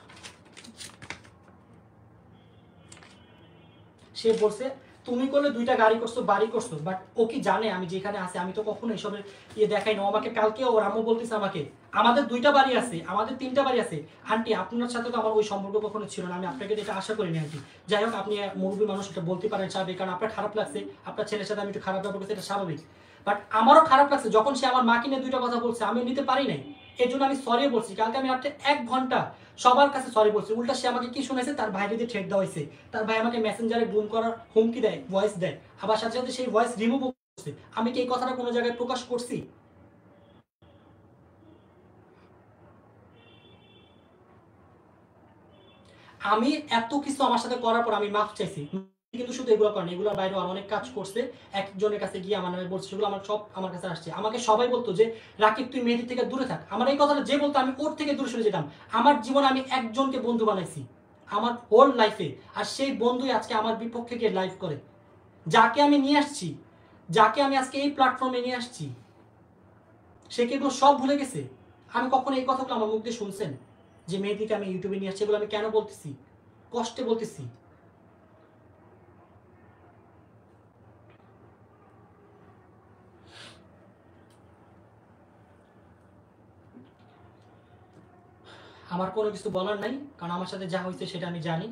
সে বলছে তুমি করলে 2টা গাড়ি করছো, বাড়ি করছো, বাট ও কি জানে আমি যেখানে আছি? আমি তো কখনো এসবের দেখাই না। আমাকে কালকে ওর আম্মু বলতেছে আমাকে, আমাদের 2টা বাড়ি আছে, আমাদের 3টা বাড়ি আছে আন্টি, আপনার সাথে তো আমার ওই সম্পর্ক কখনো ছিল না, আমি আপনাকে এটা আশা করিনি আন্টি। যাই হোক, আপনি মুরব্বী মানুষ, এটা বলতে পারেন, স্বাভাবিক, কারণ আপনার খারাপ লাগছে, আপনার ছেলের সাথে আমি একটু খারাপ ব্যবহার করছি, এটা স্বাভাবিক। বাট আমারও খারাপ লাগছে যখন সে আমার মাকে নিয়ে 2টা কথা বলছে, আমি নিতে পারি নাই, এর জন্য আমি সরি বলছি। কালকে আমি আপনি 1 ঘন্টা সবার কাছে সরি বলছি, উল্টা সে আমাকে কি শুনেছে, তার ভাইকে দিয়ে থ্রেট দেওয়া হয়েছে, তার ভাই আমাকে মেসেঞ্জারে বুম করার হুমকি দেয়, ভয়েস দেয়, আবার সাথে সাথে সেই ভয়েস রিমুভ করছে। আমি কি এই কথাটা কোনো জায়গায় প্রকাশ করছি? আমি এত কিছু আমার সাথে করার পর আমি মাফ চাইছি, কিন্তু শুধু এগুলো করেন, এগুলোর বাইরেও আর অনেক কাজ করছে। একজনের কাছে গিয়ে আমার নামে বলছে, সেগুলো আমার সব আমার কাছে আসছে। আমাকে সবাই বলতো যে রাকিব তুই মেহেদী থেকে দূরে থাক, আমার এই কথাটা যে বলতো আমি ওর থেকে দূরে সরে যেতাম। আমার জীবনে আমি একজনকে বন্ধু বানাইছি আমার হোল লাইফে, আর সেই বন্ধুই আজকে আমার বিপক্ষে গিয়ে লাইভ করে। যাকে আমি নিয়ে আসছি, যাকে আমি আজকে এই প্ল্যাটফর্মে নিয়ে আসছি, সে কি এগুলো সব ভুলে গেছে? আমি কখনো এই কথাগুলো আমার মুখ দিয়ে শুনছেন যে মেহেদীকে আমি ইউটিউবে নিয়ে আসছি? এগুলো আমি কেন বলতেছি? কষ্টে বলতেছি। আমার কোনো কিছু বলার নাই, কারণ আমার সাথে যা হয়েছে সেটা আমি জানি।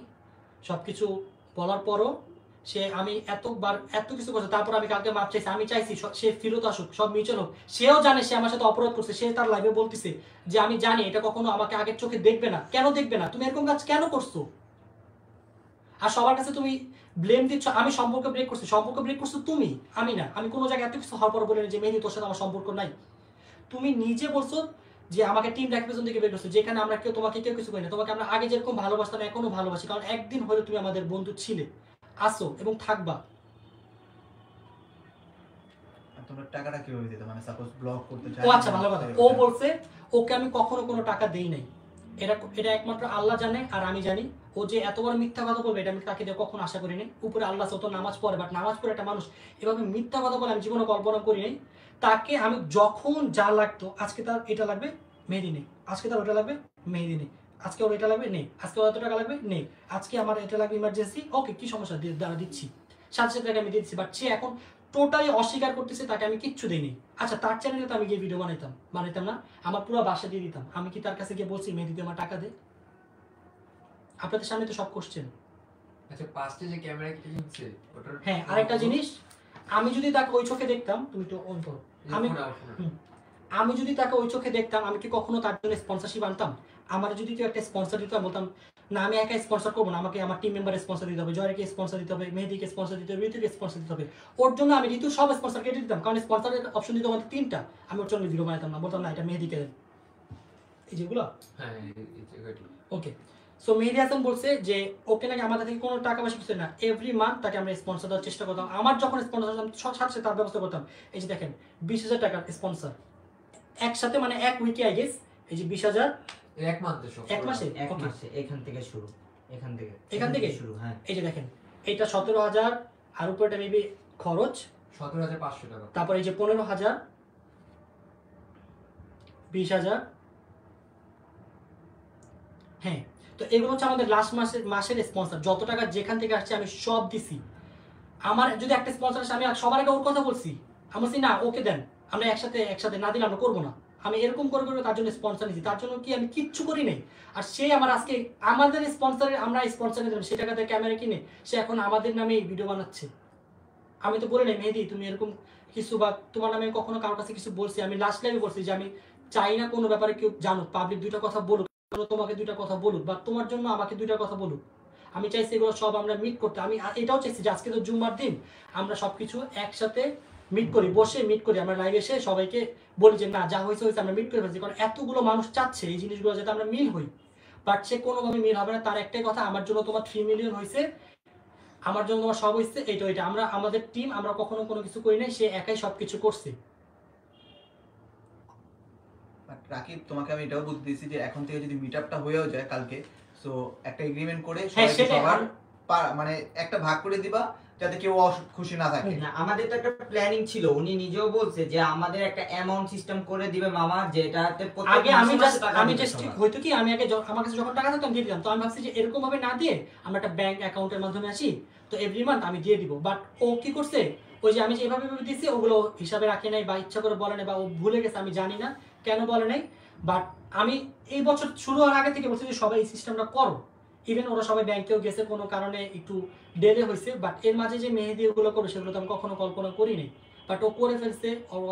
সব কিছু বলার পরও সে, আমি এতবার এত কিছু করছে, তারপর আমি কালকে মাপ চাইছি। আমি চাইছি সে ফিরত আসুক, সব মিউচুয়াল হোক। সেও জানে সে আমার সাথে অপরাধ করছে, সে তার লাইভে বলতেছে যে আমি জানি এটা কখনো আমাকে আগের চোখে দেখবে না। কেন দেখবে না? তুমি এরকম কাজ কেন করছো? আর সবার কাছে তুমি ব্লেম দিচ্ছ আমি সম্পর্ক ব্রেক করছি। সম্পর্ক ব্রেক করছো তুমি, আমি না। আমি কোনো জায়গায় এত কিছু হওয়ার পর বলে যে মেহেদী তোর সাথে আমার সম্পর্ক নাই। তুমি নিজে বলছো যে আমাকে টিম রিপ্রেজেন্ট থেকে বের করছো, যেখানে আমরা কেউ তোমাকে কেউ কিছু করি না। তোমাকে আমরা আগে যেরকম ভালোবাসতাম এখনো ভালোবাসি, কারণ একদিন হলে তুমি আমাদের বন্ধু ছিলে, আসো এবং থাকবা। তোমরা টাকাটা কিভাবে দিতে, মানে সাপোজ ব্লক করতে চাই? ও আচ্ছা, ভালো কথা। ও বলছে ওকে আমি কখনো কোনো টাকা দেই নাই। এটা একমাত্র আল্লাহ জানে আর আমি জানি। ও যে এত বড় মিথ্যা কথা বলবে এটা আমি তাকে দিয়ে কখনো আশা করিনি। উপরে আল্লাহ আছে, ও তো নামাজ পড়ে, বাট নামাজ পড়ে একটা মানুষ এভাবে মিথ্যা কথা বলে আমি জীবনে কল্পনা করি নাই। তাকে আমি যখন যা লাগতো, আজকে তার এটা লাগবে, মেহেদী নেই। আজকে তার ওটা লাগবে, মেহেদী নেই। আজকে ওর এটা লাগবে, নেই। আজকে ওর এত টাকা লাগবে, নেই। আজকে আমার এটা লাগবে ইমার্জেন্সি, ওকে কি সমস্যা, দ্বারা দিচ্ছি, সাথে সাথে তাকে আমি দিচ্ছি। বাট সে এখন টোটালি অস্বীকার করতেছে, তাকে আমি কিচ্ছু দিইনি। আচ্ছা, তার চ্যানেলে তো আমি গিয়ে ভিডিও বানাইতাম না, আমার পুরো বাসা দিয়ে দিতাম। আমি কি তার কাছে গিয়ে বলছি মেহেদী আমার টাকা দে? আপনাদের সামনে তো সব কোশ্চেন। আচ্ছা, পাঁচটা যে ক্যামেরা কেটে নিচ্ছে ওটার, হ্যাঁ, আরেকটা জিনিস, আমি যদি তাকে ওই চোখে দেখতাম, তুমি তো অন করো, আমি যদি তাকে ওই চোখে দেখতাম, আমি কি কখনো তার জন্য স্পন্সরশিপ আনতাম? আমার যদি কেউ একটা স্পন্সর দিত, আমি বলতাম না আমি একা স্পন্সর করবো না, আমাকে আমার টিম মেম্বারের স্পন্সর দিতে হবে, জয়কে স্পন্সর দিতে হবে, মেহেদীকে স্পন্সর দিতে হবে, ঋতুকে স্পন্সর দিতে হবে। ওর জন্য আমি ঋতু সব স্পন্সর কেটে দিতাম, কারণ স্পন্সরের অপশন দিত আমাদের 3টা। আমি ওর জন্য ভিডিও বানাতাম না, বলতাম না এটা মেহেদীকে দেন, এই যেগুলো। হ্যাঁ ওকে, সো মেহেদী হাসান বলছে যে ওকে নাকি আমাদের থেকে কোনো টাকা পয়সা কিছু না, এভরি মান্থ তাকে আমরা স্পন্সর দেওয়ার চেষ্টা করতাম। আমার যখন স্পন্সর হতাম সাথে সাথে তার ব্যবস্থা করতাম। এই যে দেখেন 20,000 টাকার স্পন্সর একসাথে, মানে এক উইকে আই গেস। এই যে 20,000 এক মাসে সব, এক মাসে, এক ওকে, মাসে এখান থেকে শুরু, এখান থেকে শুরু। হ্যাঁ, এই যে দেখেন এইটা 17,000, আর উপরটা মেবি খরচ 17,500 টাকা। তারপর এই যে 15,000, 20,000। হ্যাঁ, তো এগুলো হচ্ছে আমাদের লাস্ট মাসের স্পন্সর। যত টাকা যেখান থেকে আসছে আমি সব দিছি। আমার যদি একটা স্পন্সর আসে, আমি সবার আগে ওর কথা বলছি, আমি বলছি না ওকে দেন, আমরা একসাথে না দিলে আমরা করবো না। আমি এরকম করে করে তার জন্য স্পন্সর নিয়েছি, তার জন্য কি আমি কিচ্ছু করি নাই। আর সে আমার আজকে আমাদের স্পন্সরের, আমরা স্পন্সর নিলাম, সে টাকাতে ক্যামেরা কিনে সে এখন আমাদের নামে ভিডিও বানাচ্ছে। আমি তো বলি নাই মেহেদী তুমি এরকম কিছু, বা তোমার নামে কখনো কারোর কাছে কিছু বলছি? আমি লাস্ট লাইভে বলছি যে আমি চাই না কোনো ব্যাপারে কেউ জানুক, পাবলিক 2টা কথা বলুক, তোমাকে 2টা কথা বলুক, বা তোমার জন্য আমাকে 2টা কথা বলুক। আমি চাইছি এগুলো সব আমরা মিট করতে। আমি এটাও চাইছি যে আজকে তো জুম্মার দিন, আমরা সবকিছু একসাথে মিট করি, বসে মিট করি, আমরা লাইভে এসে সবাইকে বলি যে না যা হয়েছে হয়েছে, আমরা মিট করে ফেলছি। কারণ এতগুলো মানুষ চাচ্ছে এই জিনিসগুলো যাতে আমরা মিল হই, বাট সে কোনোভাবে মিল হবে না। তার একটাই কথা, আমার জন্য তোমার 3 মিলিয়ন হয়েছে, আমার জন্য তোমার সব হয়েছে, এটা আমরা আমাদের টিম, আমরা কখনো কোনো কিছু করি নাই, সে একাই সবকিছু করছে। রাকিব, তোমাকে আমি এটাও বলতে দিয়েছি যে এখন থেকে যদি মিটআপটা হয়েও যায় কালকে, সো একটা এগ্রিমেন্ট করে হ্যাঁ, সবাইকে সেটাই সবার মানে একটা ভাগ করে দিবা, যাতে কেউ খুশি না থাকে। না, আমাদের তো একটা প্ল্যানিং ছিল, উনি নিজেও বলছে যে আমাদের একটা অ্যামাউন্ট সিস্টেম করে দিবে মামা, যেটাতে আগে আমি জাস্ট হয়তো কি আমি আগে আমার কাছে যখন টাকা থাকতো আমি দিয়ে দিতাম, তো আমি ভাবছি যে এরকম ভাবে না দিয়ে আমরা একটা ব্যাংক অ্যাকাউন্টের মাধ্যমে আসি, তো এভরি মান্থ আমি দিয়ে দিব। বাট ও কি করছে, ওই যে আমি যেভাবে দিয়েছি ওগুলো হিসাবে রাখে নাই বা ইচ্ছা করে বলে নাই বা ও ভুলে গেছে, আমি জানি না কেন বলে নাই। বাট আমি এই বছর শুরু হওয়ার আগে থেকে বলছি যে সবাই এই সিস্টেমটা করো। ইভেন ওরা সবাই ব্যাংকেও গেছে, কোনো কারণে একটু ডিলে হয়েছে, বাট এর মাঝে যে মেহেদি এগুলো করবে সেগুলো তো আমি কখনো কল্পনা করিনি। বাট ও করে ফেলছে ওর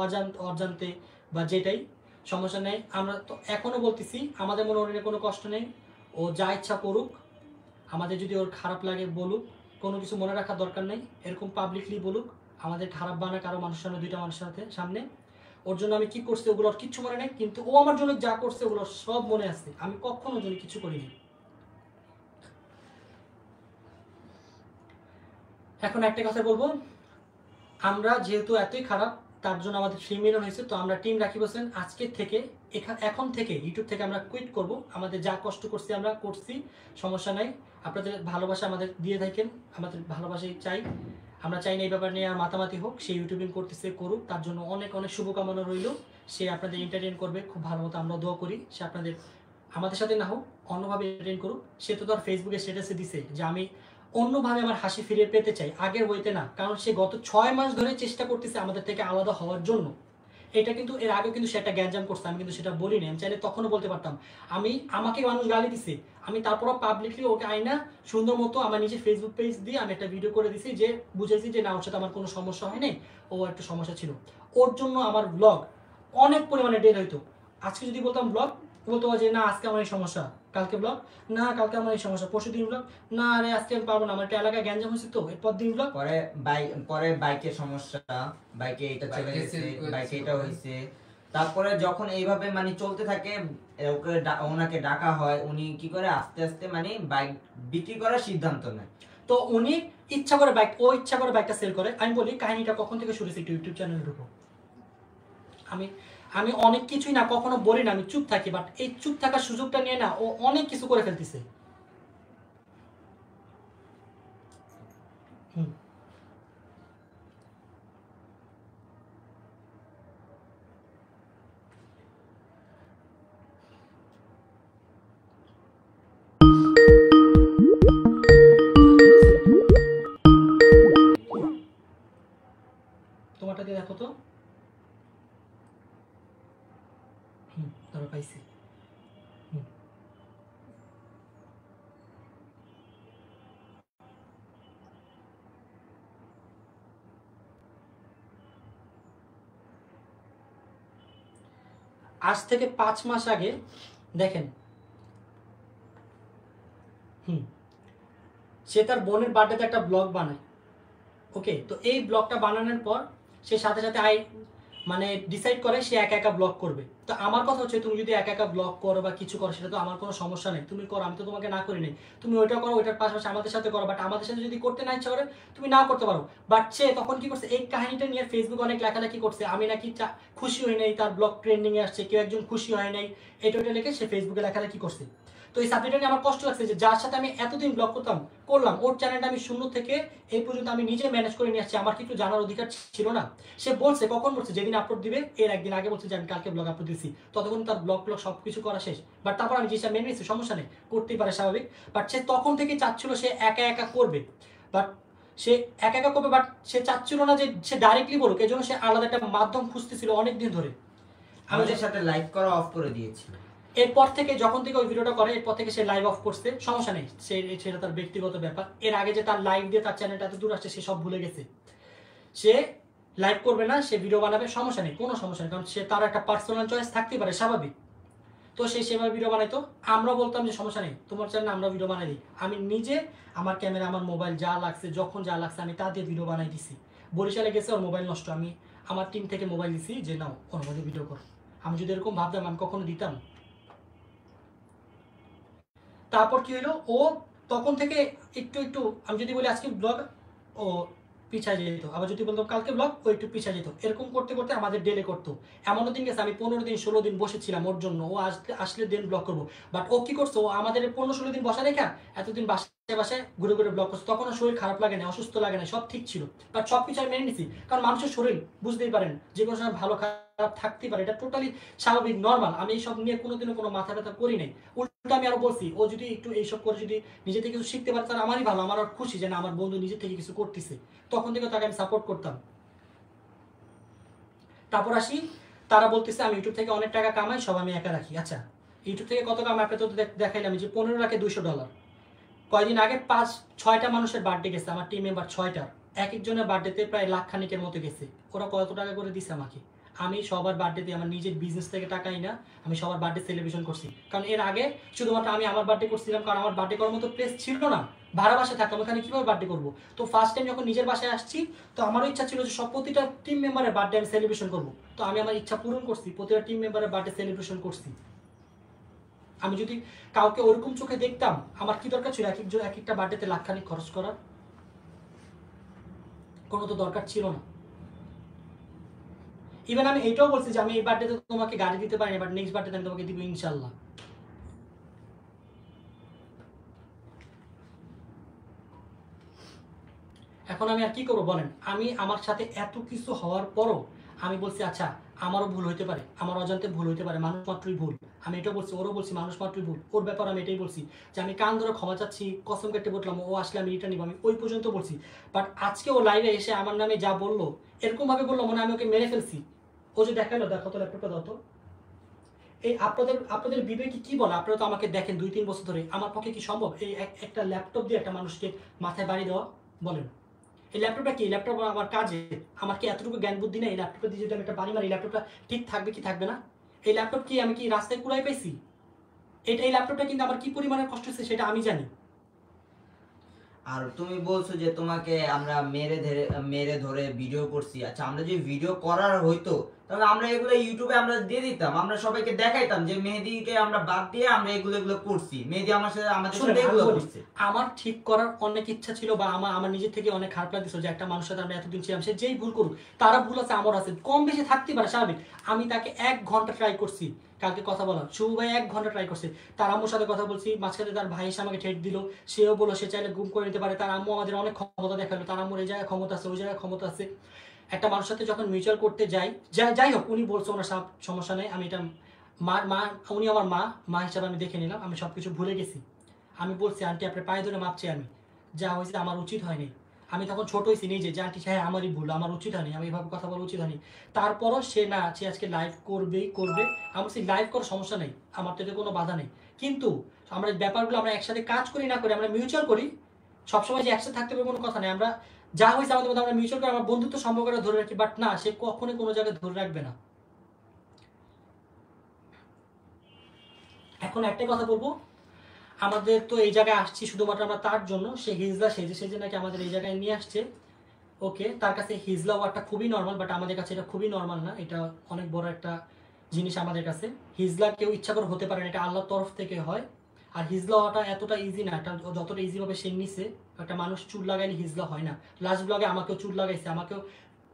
অজান্তে বা যেটাই, সমস্যা নেই। আমরা তো এখনো বলতেছি আমাদের মনে ওর কোনো কষ্ট নেই, ও যা ইচ্ছা করুক। আমাদের যদি ওর খারাপ লাগে বলুক, কোনো কিছু মনে রাখার দরকার নেই, এরকম পাবলিকলি বলুক। আমাদের খারাপ বানায় কারো মানুষের সামনে, দুইটা মানুষের সামনে। ওর জন্য আমি কি করছি ওগুলোর কিচ্ছু মনে নেই, কিন্তু ও আমার জন্য যা করছে ওগুলো সব মনে আছে। আমি কখনো জন্য কিছু করিনি। এখন একটা কথা বলবো, আমরা যেহেতু এতই খারাপ তার জন্য আমাদের 3 মিলিয়ন হয়েছে, তো আমরা টিম রাখি বলছেন আজকে থেকে এখন থেকে ইউটিউব থেকে আমরা কুইট করব। আমাদের যা কষ্ট করছি আমরা করছি, সমস্যা নাই। আপনাদের ভালোবাসা আমাদের দিয়ে থাকেন, আমাদের ভালোবাসাই চাই। আমরা চাই না এই ব্যাপার নিয়ে আর মাতামাতি হোক। সে ইউটিউবিং করতেছে, করুক, তার জন্য অনেক অনেক শুভকামনা রইল। সে আপনাদের এন্টারটেইন করবে খুব ভালো মতো, আমরা দোয়া করি। সে আপনাদের আমাদের সাথে না হোক অন্যভাবে এন্টারটেইন করুক। সে তো তার ফেসবুকে স্ট্যাটাসে দিছে যে আমি অন্যভাবে আমার হাসি ফিরে পেতে চাই, আগের বইতে না। কারণ সে গত 6 মাস ধরে চেষ্টা করতেছে আমাদের থেকে আলাদা হওয়ার জন্য। এটা কিন্তু এর আগে কিন্তু সেটা গ্যাঞ্জাম করছে, আমি কিন্তু সেটা বলিনি। আমি চাইলে তখনও বলতে পারতাম। আমাকে মানুষ গালি দিছে, আমি তারপরও পাবলিকলি ওকে আইনা সুন্দর মতো আমার নিজের ফেসবুক পেজ দিয়ে আমি একটা ভিডিও করে দিছি, যে বুঝেছি যে না ওর সাথে আমার কোনো সমস্যা হয় নাই, ও একটা সমস্যা ছিল। ওর জন্য আমার ব্লগ অনেক পরিমাণে ডেল হইতো। আজকে যদি বলতাম ব্লগ, বলতো যে না আজকে আমার এই সমস্যা, কালকে ব্লগ, না কালকে আমার এই সমস্যা, পরশু দিন ব্লগ, না আরে আজকে আমি পারবো না, আমার একটা এলাকায় গ্যাঞ্জাম হয়েছে তো এরপর দিন ব্লগ। পরে বাইকের সমস্যা, বাইকে এটা চলে গেছে, বাইকে এটা হয়েছে। তারপরে যখন এইভাবে মানে চলতে থাকে, ওনাকে ডাকা হয়, উনি কি করে আস্তে আস্তে মানে বাইক বিক্রি করার সিদ্ধান্ত নেয়। তো উনি ইচ্ছা করে বাইকটা সেল করে। আমি বলি কাহিনীটা কখন থেকে শুরু হয়েছে, ইউটিউব চ্যানেলে ঢুকো। আমি অনেক কিছুই না কখনো বলি না, আমি চুপ থাকি। বাট এই চুপ থাকার সুযোগটা নিয়ে না ও অনেক কিছু করে ফেলতেছে। তোমারটা দিয়ে দেখো তো। ধরো পাইছি। আজ থেকে 5 মাস আগে দেখেন, সে তার বোনের বার্থডেতে একটা ব্লগ বানায়। ওকে, তো এই ব্লগটা বানানোর পর সে সাথে সাথে মানে ডিসাইড করে সে একা একা ব্লগ করবে। তো আমার কথা হচ্ছে তুমি যদি একা একা ব্লগ করো বা কিছু করো সেটা তো আমার কোনো সমস্যা নেই, তুমি করো, আমি তো তোমাকে না করি নাই। তুমি ওইটা করো, ওইটার পাশাপাশি আমাদের সাথে করো। বাট আমাদের সাথে যদি করতে না ইচ্ছা করে তুমি নাও করতে পারো। বাট সে তখন কি করছে, এই কাহিনীটা নিয়ে ফেসবুকে অনেক লেখালেখি করছে, আমি নাকি খুশি হই নাই, তার ব্লগ ট্রেন্ডিং এ আসছে, কেউ একজন খুশি হয় নাই, এটা লিখে সে ফেসবুকে লেখালেখি করছে। তো এই সাবজেক্টটা নিয়ে আমার কষ্ট লাগছে যে যার সাথে আমি এতদিন ব্লগ করলাম ওর চ্যানেলটা আমি শূন্য থেকে এই পর্যন্ত আমি নিজে ম্যানেজ করে নিয়ে আসছি, আমার কি একটু জানার অধিকার ছিল না? সে বলছে, কখন বলছে, যেদিন আপলোড দিবে এর একদিন আগে বলছে যে আমি কালকে ব্লগ আপলোড দিচ্ছি। ততক্ষণ তার ব্লগ সব কিছু করা শেষ। বাট তারপর আমি জিনিসটা মেনে নিচ্ছি, সমস্যা নেই, করতেই পারে, স্বাভাবিক। বাট সে তখন থেকে চাচ্ছিল সে একা একা করবে, বাট সে একা একা করবে, বাট সে চাচ্ছিল না যে সে ডাইরেক্টলি বলুক। এই জন্য সে আলাদা একটা মাধ্যম খুঁজতেছিল অনেকদিন ধরে। আমাদের সাথে লাইভ করা অফ করে দিয়েছিল। এরপর থেকে যখন থেকে ওই ভিডিওটা করে এরপর থেকে সে লাইভ অফ করছে, সমস্যা নেই, সেটা তার ব্যক্তিগত ব্যাপার। এর আগে যে তার লাইভ দিয়ে তার চ্যানেলটা এত দূর আসছে সে সব ভুলে গেছে। সে লাইভ করবে না, সে ভিডিও বানাবে, সমস্যা নেই, কোনো সমস্যা নেই, কারণ সে তার একটা পার্সোনাল চয়েস থাকতেই পারে, স্বাভাবিক। তো সে সেভাবে ভিডিও বানাইতো। আমরা বলতাম যে সমস্যা নেই, তোমার চ্যানেলে আমরা ভিডিও বানাই দিই। আমি নিজে আমার ক্যামেরা, আমার মোবাইল যা লাগছে, যখন যা লাগছে আমি তা দিয়ে ভিডিও বানাই দিছি। বরিশালে গেছে, ওর মোবাইল নষ্ট, আমি আমার টিম থেকে মোবাইল দিছি যে নাও ওর মধ্যে ভিডিও করো। আমি যদি এরকম ভাবতাম আমি কখনো দিতাম? তারপর কি হলো, ও তখন থেকে একটু একটু, আমি যদি বলি আজকে ব্লগ, ও পিছায় যেত, আবার যদি বলতাম কালকে ব্লগ, ও একটু পিছায় যেত। এরকম করতে করতে আমাদের ডেলে করতো। এমনও দিন গেছে আমি 15 দিন 16 দিন বসেছিলাম ওর জন্য, ও আসলে দেন ব্লগ করবো। বাট ও কি করছো, ও আমাদের 15-16 দিন বসা রেখা এতদিন বাসা বাসায় ঘুরে ঘুরে ব্লগ করছে, তখন শরীর খারাপ লাগে না, অসুস্থ লাগে না, সব ঠিক ছিল। বাট সব কিছু আমি মেনে নিছি, কারণ মানুষের শরীর বুঝতেই পারেন যে কোনো সময় ভালো খারাপ থাকতেই পারে, এটা টোটালি স্বাভাবিক নর্মাল। আমি এইসব নিয়ে কোনোদিনও কোনো মাথা ব্যথা করি নাই। উল্টো আমি আরো বলছি, ও যদি একটু এইসব করে যদি নিজে থেকে কিছু শিখতে পারে তাহলে আমারই ভালো, আমার আর খুশি যে না আমার বন্ধু নিজে থেকে কিছু করতেছে। তখন থেকে তাকে আমি সাপোর্ট করতাম। তারপর আসি, তারা বলতেছে আমি ইউটিউব থেকে অনেক টাকা কামাই, সব আমি একা রাখি। আচ্ছা, ইউটিউব থেকে কত কামাই আপনি তো দেখাইলাম যে 15 লাখে $200। কয়দিন আগে 5-6টা মানুষের বার্থডে গেছে, আমার টিম মেম্বার 6টার, এক একজনের বার্থডেতে প্রায় লাখ খানিকের মতো গেছে। ওরা কত টাকা করে দিছে আমাকে? আমি সবার বার্থডেতে আমার নিজের বিজনেস থেকে টাকাই না, আমি সবার বার্থডে সেলিব্রেশন করছি। কারণ এর আগে শুধুমাত্র আমি আমার বার্থডে করছিলাম, কারণ আমার বার্থডে করার মতো প্লেস ছিল না, ভাড়া বাসায় থাকতাম, ওখানে কীভাবে বার্থডে করবো। তো ফার্স্ট টাইম যখন নিজের বাসায় আসছি, তো আমারও ইচ্ছা ছিল যে সব প্রতিটা টিম মেম্বারের বার্থডে আমি সেলিব্রেশন করবো। তো আমি আমার ইচ্ছা পূরণ করছি, প্রতিটা টিম মেম্বারের বার্থডে সেলিব্রেশন করছি। আমি যদি কাউকে ওরকম চোখে দেখতাম, আমার কি দরকার ছিল এক একটা বার্থডেতে লাখখানিক খরচ করার? কোনো তো দরকার ছিল না। ইভেন আমি এইটাও বলছি যে আমি এই বার্থডেতে তোমাকে গাড়ি দিতে পারি না, বাট নেক্সট বার্থডেতে আমি তোমাকে দিব ইনশাল্লাহ। এখন আমি আর কি করবো বলেন? আমি আমার সাথে এত কিছু হওয়ার পরও আমি বলছি আচ্ছা আমারও ভুল হইতে পারে, আমার অজান্তে ভুল হইতে পারে, মানুষ মাত্রই ভুল। আমি এটাও বলছি, ওরও বলছি মানুষ মাত্রই ভুল। ওর ব্যাপারে আমি এটাই বলছি যে আমি কান ধরে ক্ষমা চাচ্ছি, কসম কেটে বললাম ও আসলে আমি রিটার্ন নিব, আমি ওই পর্যন্ত বলছি। বাট আজকে ও লাইভে এসে আমার নামে যা বললো, এরকম ভাবে বললো মনে আমি ওকে মেরে ফেলছি। ও যে দেখাইলো, দেখো তো ল্যাপটপটা দাও তো। এই আপনাদের বিবেকে কি বলে? আপনারা তো আমাকে দেখেন 2-3 বছর ধরে, আমার পক্ষে কি সম্ভব এই একটা ল্যাপটপ দিয়ে একটা মানুষকে মাথায় বাড়ি দেওয়া? বলেন, এই ল্যাপটপটা কি? ল্যাপটপ আমার কাজে, আমার কি এতটুকু জ্ঞান বুদ্ধি নেই? এই ল্যাপটপটা দিয়ে যদি আমি একটা বাড়ি মারি, এই ল্যাপটপটা ঠিক থাকবে কি থাকবে না? এই ল্যাপটপ কি আমি কি রাস্তায় কুড়াই পাইছি? এই ল্যাপটপটা কিন্তু আমার কি পরিমাণের কষ্ট হচ্ছে সেটা আমি জানি। আর তুমি বলছো যে তোমাকে আমরা মেরে ধরে ভিডিও করছি। আচ্ছা, আমরা যদি ভিডিও করার হইতো তাহলে আমরা এগুলো ইউটিউবে আমরা দিয়ে দিতাম, আমরা সবাইকে দেখাইতাম যে মেহেদীকে আমরা বাদ দিয়ে আমরা এগুলো করছি, মেহেদী আমাদের সাথে এগুলো করছে। আমার ঠিক করার অনেক ইচ্ছা ছিল, বা আমার নিজের থেকে অনেক খারাপ লাগতেছিল যে একটা মানুষের সাথে আমরা এতদিন ছিলাম, সে যেই ভুল করুক, তারা ভুল আছে আমার আছে, কম বেশি থাকতেই পারে, স্বাভাবিক। আমি তাকে 1 ঘন্টা ট্রাই করছি কালকে কথা বলার, শুভ ভাই 1 ঘন্টা ট্রাই করছে। তার আম্মুর সাথে কথা বলছি, মাঝখানে তার ভাই এসে আমাকে ঠেট দিল, সেও বললো সে চাইলে গুম করে নিতে পারে। তার আম্মু আমাদের অনেক ক্ষমতা দেখালো, তার আম্মুর এই জায়গায় ক্ষমতা আছে, ওই জায়গায় ক্ষমতা আছে। একটা মানুষের সাথে যখন মিউচুয়াল করতে যাই হোক, উনি বলছে ওনার সব সমস্যা নেই, আমি এটা উনি আমার মা হিসাবে আমি দেখে নিলাম, আমি সব কিছু ভুলে গেছি। আমি বলছি আন্টি আপনার পায়ে ধরে মাপছি, আমি যা হয়েছে আমার উচিত হয়নি। আমি তখন ছোট হয়েছি নিজে, যে আন্টি হ্যাঁ আমারই ভুল, আমার উচিত হয়নি, আমি এভাবে কথা বলা উচিত হয়নি। তারপরও সে আজকে লাইভ করবে। আমার সেই লাইভ করার সমস্যা নেই, আমার তো এতে কোনো বাধা নেই। কিন্তু আমরা ব্যাপারগুলো আমরা একসাথে কাজ করি না করি, আমরা মিউচুয়াল করি, সবসময় যে একসাথে থাকতে হবে কোনো কথা নেই। আমরা যা হয়েছে আমাদের মধ্যে আমরা মিউচুয়াল করে আমার বন্ধুত্ব সম্পর্কটা ধরে রাখি, বাট না, সে কখনোই কোনো জায়গায় ধরে রাখবে না। এখন একটাই কথা বলবো, আমাদের তো এই জায়গায় আসছি শুধুমাত্র আমরা তার জন্য, সে হিজলা সেজে নাকি আমাদের এই জায়গায় নিয়ে আসছে। ওকে, তার কাছে হিজলা হওয়াটা খুবই নর্মাল, বাট আমাদের কাছে এটা খুবই নর্মাল না, এটা অনেক বড় একটা জিনিস আমাদের কাছে। হিজলা কেউ ইচ্ছা করে হতে পারে না, এটা আল্লাহর তরফ থেকে হয়। আর হিজলা হওয়াটা এতটা ইজি না, এটা যতটা ইজিভাবে সে নিছে। একটা মানুষ চুল লাগাইলে হিজলা হয় না। লাস্ট ব্লগে আমাকেও চুল লাগাইছে, আমাকেও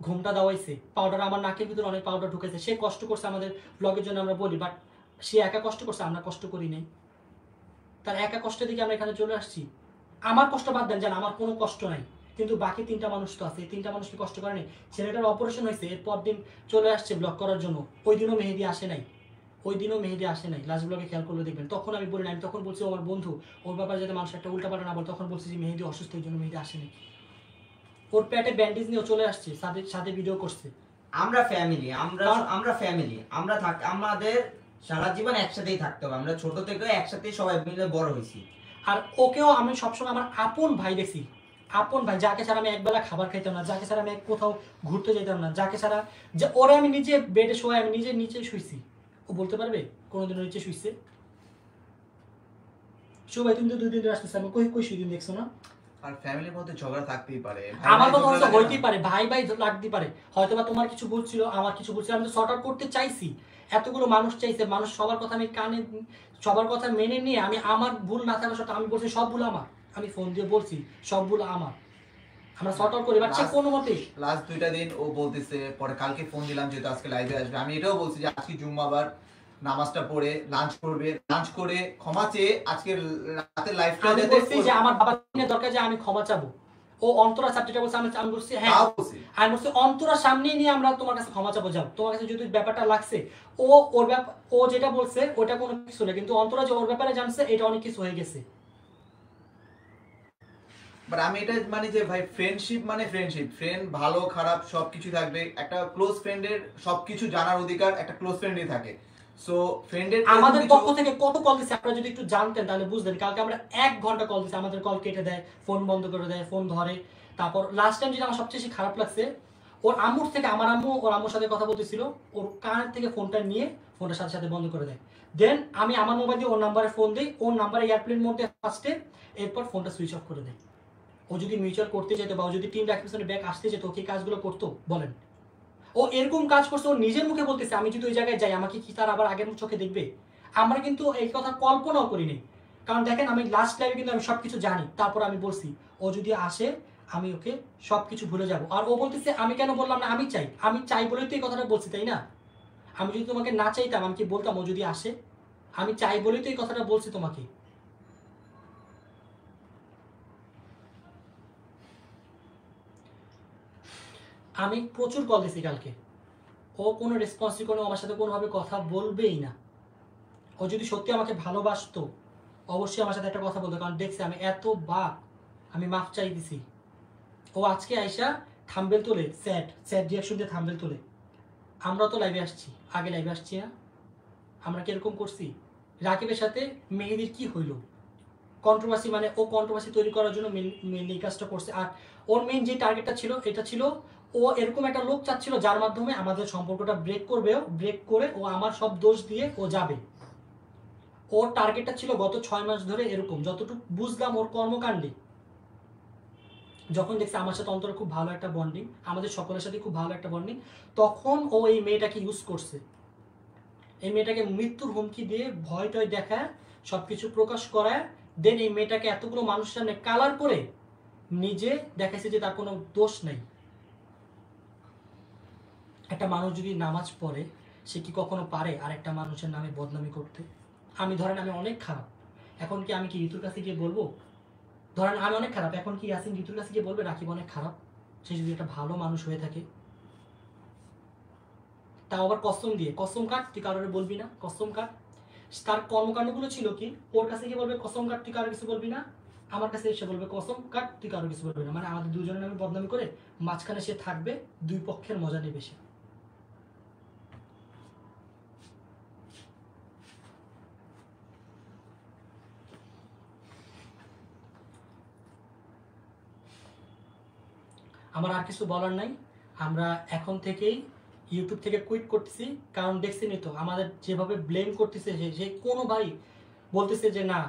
ঘুমটা দেওয়াইছে, পাউডার আমার নাকের ভিতরে অনেক পাউডার ঢুকেছে, সে কষ্ট করছে আমাদের ব্লগের জন্য আমরা বলি, বাট সে একা কষ্ট করছে, আমরা কষ্ট করি নাই। তার একা কষ্টের দিকে আমরা এখানে চলে আসছি। আমার কষ্ট বাদ দেন, জান আমার কোনো কষ্ট নাই, কিন্তু বাকি 3টা মানুষ তো আছে, এই 3টা মানুষ কি কষ্ট করে নাই? ছেলেটার অপারেশন হয়েছে, এরপর দিন চলে আসছে ব্লগ করার জন্য, ওই দিনও মেহেদী আসে নাই, লাস্ট ব্লগে খেয়াল করলে দেখবেন। তখন আমি বলি না, আমি তখন বলছি আমার বন্ধু, ওর ব্যাপারে যাতে মানুষ একটা উল্টাপাল্টা না বলে, তখন বলছি যে মেহেদী অসুস্থ, এই জন্য মেহেদী আসেনি। ওর পেটে ব্যান্ডেজ নিয়ে চলে আসছে, সাথে ভিডিও করছে। আমরা ফ্যামিলি, আমাদের সারা জীবন একসাথেই থাকতে হবে, আমরা ছোট থেকে একসাথে সবাই মিলে বড় হয়েছি। আর ওকেও আমি সবসময় আমার আপন ভাই দেখছি, আপন ভাই, যাকে ছাড়া আমি একবেলা খাবার খাইতাম না, যাকে ছাড়া আমি কোথাও ঘুরতে যেতাম না, যাকে ছাড়া যে ওরে আমি নিজে বেডে শোয়াই, আমি নিজে নিচে শুইছি। ও বলতে পারবে কোনোদিনও নিচে শুইছে? ভাই তুমি তো 2 দিন ধরে আসতেছ, আমি কই শুই দিন দেখছো না? আর ফ্যামিলির মধ্যে ঝগড়া থাকতেই পারে, আমার কথা হয়তো হইতেই পারে, ভাই লাগতেই পারে, হয়তো বা তোমার কিছু ভুল ছিল, আমার কিছু ভুল ছিল, আমি তো সর্ট আউট করতে চাইছি, এতগুলো মানুষ চাইছে, মানুষ সবার কথা আমি সবার কথা মেনে নিয়ে আমি আমার ভুল না থাকা সত্ত্বেও আমি বলছি সব ভুল আমার, আমি ফোন দিয়ে বলছি সব ভুল আমার, আমরা সর্ট আউট করি, বাট সে কোনো মতে লাস্ট 2টা দিন ও বলতেছে, পরে কালকে ফোন দিলাম যেহেতু আজকে লাইভে আসবে, আমি এটাও বলছি যে আজকে জুম্মাবার, নামাজটা পড়ে লাঞ্চ করবে, লাঞ্চ করে ক্ষমা চেয়ে আজকে রাতে লাইফটা আমি বলছি যে আমার বাবা দরকার যে আমি ক্ষমা চাবো। ও অন্তরা সাবজেক্টটা বলছে, আমি বলছি হ্যাঁ, তাও বলছি। আমি বলছি অন্তরার সামনে নিয়ে আমরা তোমার কাছে ক্ষমা চাবো, যাও। তোমার কাছে যদি ব্যাপারটা লাগছে, ও যেটা বলছে ওটা কোনো কিছু না, কিন্তু অন্তরা যে ওর ব্যাপারে জানছে এটা অনেক কিছু হয়ে গেছে। বাট আমি এটা মানে যে ভাই ফ্রেন্ডশিপ মানে ফ্রেন্ডশিপ, ফ্রেন্ড ভালো খারাপ সবকিছু থাকবে, একটা ক্লোজ ফ্রেন্ডের সবকিছু জানার অধিকার একটা ক্লোজ ফ্রেন্ডই থাকে। সো ফ্রেন্ডের আমাদের পক্ষ থেকে কত কল দিছে আপনারা যদি একটু জানতেন তাহলে বুঝতেন। কালকে আমরা 1 ঘন্টা কল দিছি, আমাদের কল কেটে দেয়, ফোন বন্ধ করে দেয়, ফোন ধরে। তারপর লাস্ট টাইম যেটা আমার সবচেয়ে বেশি খারাপ লাগছে, ওর আম্মুর থেকে, আমার আম্মু ওর আম্মুর সাথে কথা বলতেছিল, ওর কান থেকে ফোনটা নিয়ে ফোনটার সাথে সাথে বন্ধ করে দেয়। দেন আমি আমার মোবাইল দিয়ে ওর নাম্বারে ফোন দিই, ওর নাম্বারে এয়ারপ্লেন মোডে ফার্স্টে, এরপর ফোনটা সুইচ অফ করে দেয়। ও যদি মিউচুয়াল করতে যেত বা ও যদি টিম অ্যাক্টিভিশনে ব্যাক আসতে যেত, কি কাজগুলো করতো বলেন? ও এরকম কাজ করছে, ও নিজের মুখে বলতেছে আমি যদি ওই জায়গায় যাই আমাকে কি তার আবার আগের চোখে দেখবে? আমরা কিন্তু এই কথা কল্পনাও করিনি। কারণ দেখেন আমি লাস্ট লাইভে কিন্তু আমি সবকিছু জানি, তারপর আমি বলছি ও যদি আসে আমি ওকে সবকিছু ভুলে যাব। আর ও বলতেছে আমি কেন বললাম না, আমি চাই বলেই তো এই কথাটা বলছি, তাই না? আমি যদি তোমাকে না চাইতাম আমি কি বলতাম ও যদি আসে? আমি চাই বলেই তো এই কথাটা বলছি তোমাকে। আমি প্রচুর কল দিছি কালকে, ও কোনো রেসপন্সই করে, আমার সাথে কোনোভাবে কথা বলবেই না। ও যদি সত্যি আমাকে ভালোবাসতো অবশ্যই আমার সাথে একটা কথা বলতো, কারণ দেখছি আমি এতবার আমি মাফ চাই দিছি। ও আজকে আইসা থাম্বেল তোলে, স্যাড রিয়াকশন দিয়ে থাম্বেল তোলে। আমরা তো লাইভে আসছি, আগে লাইভে আসছি না? আমরা কিরকম করছি? রাকিবের সাথে মেহেদির কি হইল? কন্ট্রোভার্সি, মানে ও কন্ট্রোভার্সি তৈরি করার জন্য মেন এই কাজটা করছে। আর ওর মেন যে টার্গেটটা ছিল এটা ছিল ও এরকম একটা লোক চাচ্ছিল যার মাধ্যমে আমাদের সম্পর্কটা ব্রেক করে ও আমার সব দোষ দিয়ে ও যাবে। ওর টার্গেটটা ছিল গত 6 মাস ধরে এরকম, যতটুকু বুঝলাম ওর কর্মকাণ্ডে। যখন দেখছে আমার সাথে অন্তরে খুব ভালো একটা বন্ডিং, আমাদের সকলের সাথে খুব ভালো একটা বন্ডিং, তখন ও এই মেয়েটাকে ইউজ করছে। এই মেয়েটাকে মৃত্যুর হুমকি দিয়ে ভয় টয় দেখায়, সবকিছু প্রকাশ করায়, দেন এই মেয়েটাকে এতগুলো মানুষের সামনে কালার করে নিজে দেখাইছে যে তার কোনো দোষ নাই। একটা মানুষ যদি নামাজ পড়ে সে কি কখনো পারে আর একটা মানুষের নামে বদনামি করতে? আমি ধরেন আমি অনেক খারাপ, এখন কি আমি কি ঋতুর কাছে গিয়ে বলবো? ধরেন আমি অনেক খারাপ, এখন কি ইয়াসিন ঋতুর কাছে গিয়ে বলবে রাকিব অনেক খারাপ? সে যদি একটা ভালো মানুষ হয়ে থাকে, তাও আবার কসম দিয়ে, কসম কাট তুই কারোর বলবি না, কসম কাট। তার কর্মকাণ্ডগুলো ছিল কি, ওর কাছে গিয়ে বলবে কসম কাট তুই কারো কিছু বলবি না, আমার কাছে এসে বলবে কসম কাট তুই কারো কিছু বলবি না, মানে আমাদের দুজনের নামে বদনামি করে মাঝখানে সে থাকবে, দুই পক্ষের মজা নেবে সে। আমার আর কিছু বলার নাই। আমরা এখন থেকেই ইউটিউব থেকে কুইট করতেছি, কারণ দেখছেনই তো আমাদের যেভাবে ব্লেম করতেছে, যে কোনো ভাই বলতেছে যে না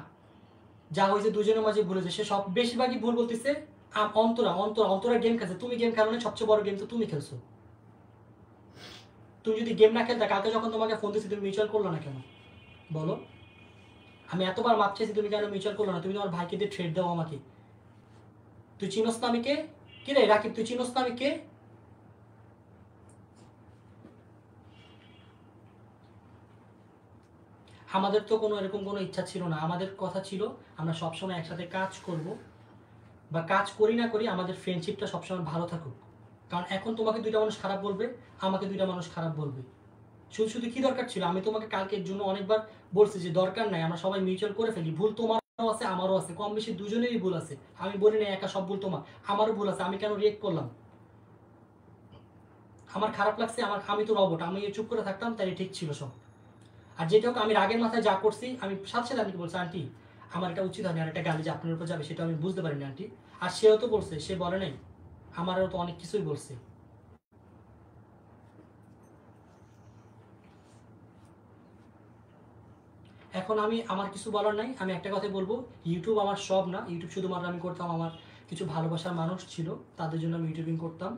যা হয়েছে দুজনের মাঝে ভুল হয়েছে, সে সব বেশিরভাগই ভুল বলতেছে। অন্তরা গেম খেলছে, তুমি গেম খেলো না, সবচেয়ে বড় গেম তো তুমি খেলছো। তুমি যদি গেম না খেলতে, কালকে যখন তোমাকে ফোন দিচ্ছি তুমি মিউচুয়াল করলো না কেন বলো? আমি এতবার মাপ চাইছি, তুমি কেন মিউচুয়াল করলো না? তুমি তোমার ভাইকে দিয়ে ট্রেড দাও আমাকে। তুই চিনোস না আমি কে? কি রে রাকিব, তুই চিনোস না আমি কে? আমাদের তো কোনো এরকম কোনো ইচ্ছা ছিল না, আমাদের কথা ছিল আমরা সবসময় একসাথে কাজ করব, বা কাজ করি না করি আমাদের ফ্রেন্ডশিপটা সবসময় ভালো থাকুক। কারণ এখন তোমাকে দুইটা মানুষ খারাপ বলবে, আমাকে দুইটা মানুষ খারাপ বলবে, শুধু শুধু কি দরকার ছিল? আমি তোমাকে কালকের জন্য অনেকবার বলছি যে দরকার নাই, আমরা সবাই মিউচুয়াল করে ফেলি, ভুল তোমারও আছে আমারও আছে, কম বেশি দুজনেরই ভুল আছে। আমি বলি না একা সব ভুল তোমার, আমারও ভুল আছে, আমি কেন রিয়েক্ট করলাম? আমার খারাপ লাগছে, আমি তো রবট, আমি চুপ করে থাকতাম তাই ঠিক ছিল সব। আর যেটা হোক আমি রাগের মাথায় যা করছি, আমি সাথে সাথে আন্টিকে বলছি আন্টি আমার এটা উচিত হয়নি, আর একটা গালি যে আপনার উপর যাবে সেটা আমি বুঝতে পারিনি আন্টি। আর সেও তো বলছে, সে বলে নাই, আমারও তো অনেক কিছুই বলছে। এখন আমার কিছু বলার নাই, আমি একটা কথাই বলবো, ইউটিউব আমার সব না। ইউটিউব শুধুমাত্র আমি করতাম, আমার কিছু ভালোবাসার মানুষ ছিল তাদের জন্য আমি ইউটিউবিং করতাম,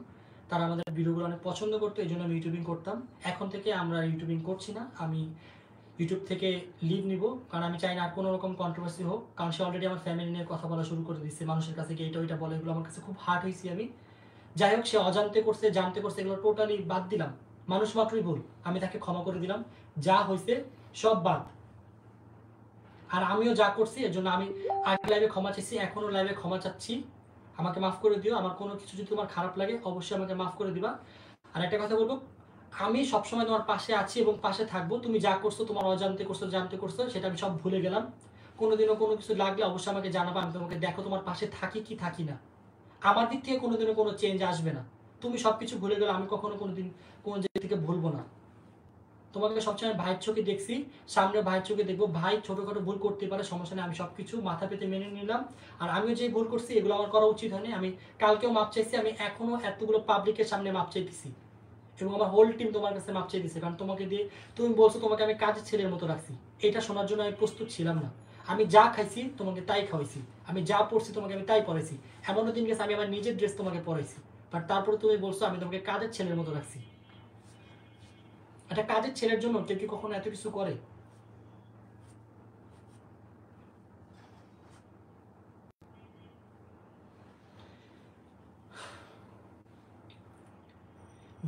তারা আমাদের ভিডিওগুলো অনেক পছন্দ করতো, এই জন্য আমি ইউটিউবিং করতাম। এখন থেকে আমরা ইউটিউবিং করছি না, আমি ইউটিউব থেকে লিভ নিব, কারণ আমি চাই না আর কোনো রকম কন্ট্রোভার্সি হোক, কারণ সে অলরেডি আমার ফ্যামিলি নিয়ে কথা বলা শুরু করে দিচ্ছে, মানুষের কাছে গিয়ে এটা ওইটা বলে, এগুলো আমার কাছে খুব হার্ট হয়েছি আমি। যাই হোক, সে অজান্তে করছে জানতে করছে, এগুলো টোটালি বাদ দিলাম, মানুষ মাত্রই ভুল, আমি তাকে ক্ষমা করে দিলাম, যা হয়েছে সব বাদ। আর আমিও যা করছি এর জন্য আমি আগে লাইভে ক্ষমা চাইছি, এখনো লাইভে ক্ষমা চাচ্ছি। আমাকে মাফ করে দিও। আমার কোনো কিছু যদি তোমার খারাপ লাগে অবশ্যই আমাকে মাফ করে দিবা। আর একটা কথা বলবো, আমি সবসময় তোমার পাশে আছি এবং পাশে থাকবো। তুমি যা করছো, তোমার অজান্তে করছো, জানতে করছো, সেটা আমি সব ভুলে গেলাম। কোনোদিনও কোনো কিছু লাগলে অবশ্যই আমাকে জানাবা। আমি তোমাকে দেখো তোমার পাশে থাকি কি থাকি না। আমার দিক থেকে কোনোদিনও কোনো চেঞ্জ আসবে না। তুমি সবকিছু ভুলে গেলে আমি কখনো কোনোদিন কোনো জায়গা থেকে ভুলবো না। তোমাকে সবসময় ভাইয়ের চোখে দেখছি, সামনে ভাইয়ের চোখে দেখবো। ভাই ছোটখাটো ভুল করতে পারে, সমস্যা নেই, আমি সবকিছু মাথা পেতে মেনে নিলাম। আর আমিও যে ভুল করছি এগুলো আমার করা উচিত হয়নি। আমি কালকেও মাপ চাইছি, আমি এখনো এতগুলো পাবলিকের সামনে মাপ চাইতেছি এবং আমার হোল টিম তোমার কাছে মাপ চাইতেছে। কারণ তোমাকে দিয়ে তুমি বলছো তোমাকে আমি কাজের ছেলের মতো রাখছি, এটা শোনার জন্য আমি প্রস্তুত ছিলাম না। আমি যা খাইছি তোমাকে তাই খাওয়াইছি, আমি যা পড়ছি তোমাকে আমি তাই পড়াইছি। এমনও দিন গেছে আমি আমার নিজের ড্রেস তোমাকে পরাইছি, বাট তারপরে তুমি বলছো আমি তোমাকে কাজের ছেলের মতো রাখছি। একটা কাজের ছেলের জন্য কেউ কি কখনো এত কিছু করে?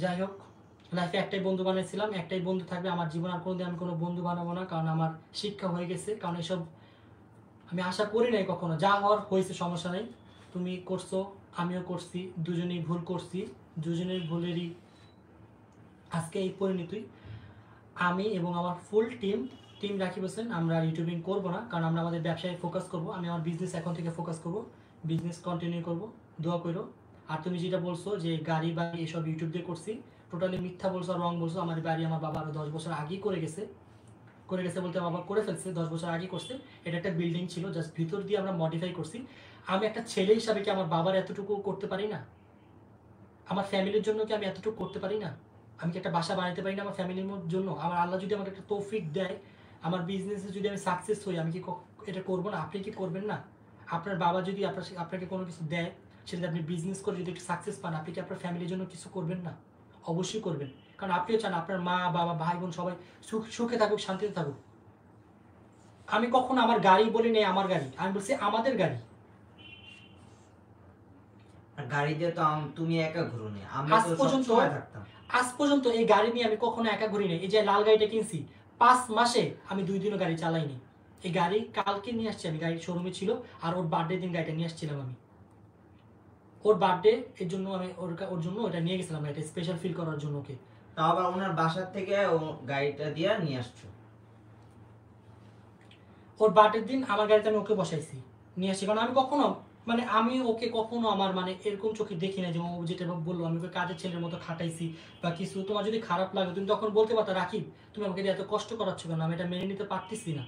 যাই হোক, লাইফে একটাই বন্ধু বানিয়েছিলাম, একটাই বন্ধু থাকবে আমার জীবন। আর কোনোদিন আমি কোনো বন্ধু বানাবো না, কারণ আমার শিক্ষা হয়ে গেছে। কারণ এসব আমি আশা করি নাই কখনো। যা হওয়ার হয়েছে, সমস্যা নেই। তুমি করছো, আমিও করছি, দুজনেই ভুল করছি, দুজনের ভুলেরই আজকে এই পরিণতি। আমি এবং আমার ফুল টিম রাকিব হোসেন আমরা ইউটিউবিং করবো না, কারণ আমরা আমাদের ব্যবসায় ফোকাস করব। আমি আমার বিজনেস এখন থেকে ফোকাস করব, বিজনেস কন্টিনিউ করব। দোয়া করো। আর তুমি যেটা বলছো যে গাড়ি বাড়ি এসব ইউটিউব দিয়ে করছি, টোটালি মিথ্যা বলছো আর রং বলছো। আমার বাড়ি আমার বাবা আরো 10 বছর আগেই করে গেছে বলতে বাবা করে ফেলছে, 10 বছর আগে করছে। এটা একটা বিল্ডিং ছিল, জাস্ট ভিতর দিয়ে আমরা মডিফাই করছি। আমি একটা ছেলে হিসাবে কি আমার বাবার এতটুকু করতে পারি না? আমার ফ্যামিলির জন্য কি আমি এতটুকু করতে পারি না? আমি কি একটা বাসা বানাতে পারি না আমার ফ্যামিলির জন্য? আমার আল্লাহ যদি আমাকে একটা তৌফিক দেয়, আমার বিজনেসে যদি আমি সাকসেস হই, আমি কি এটা করবো না? আপনি কি করবেন না? আপনার বাবা যদি আপনাকে কোনো কিছু দেয়, সেটা আপনি বিজনেস করে যদি একটু সাকসেস পান, আপনি কি আপনার ফ্যামিলির জন্য কিছু করবেন না? অবশ্যই করবেন। কারণ আপনিও চান আপনার মা বাবা ভাই বোন সবাই সুখে থাকুক, শান্তিতে থাকুক। আমি কখনো আমার গাড়ি বলি নেই আমার গাড়ি, আমি বলছি আমাদের গাড়ি। গাড়ি দিয়ে তো তুমি একা ঘুরো নি, আমরা আজ তো পর্যন্ত সবসময় থাকতাম। আজ পর্যন্ত এই গাড়ি নিয়ে আমি কখনো একা ঘুরি নাই। এই যে লাল গাড়িটা কিনছি, 5 মাসে আমি 2 দিনও গাড়ি চালাইনি। এই গাড়ি কালকে নিয়ে আসছি আমি, গাড়ির শোরুমে ছিল। আর ওর বার্থডে দিন গাড়িটা নিয়ে আসছিলাম আমি, ওর বার্থডে এর জন্য আমি ওর জন্য ওটা নিয়ে গেছিলাম, এটা স্পেশাল ফিল করার জন্য ওকে। তাও আবার ওনার বাসার থেকে ও গাড়িটা দিয়ে নিয়ে আসছো। ওর বার্থডের দিন আমার গাড়িতে আমি ওকে বসাইছি, নিয়ে আসছি। কারণ আমি কখনো আমি ওকে কখনো আমার এরকম চোখে দেখি না যে ও যেটা বললো আমি ওকে কাজের ছেলের মতো খাটাইছি বা কিছু। তোমার যদি খারাপ লাগে তুমি তখন বলতে পারতো রাকিব তুমি আমাকে এত কষ্ট করাচ্ছ কেন, আমি এটা মেনে নিতে পারতেছি না।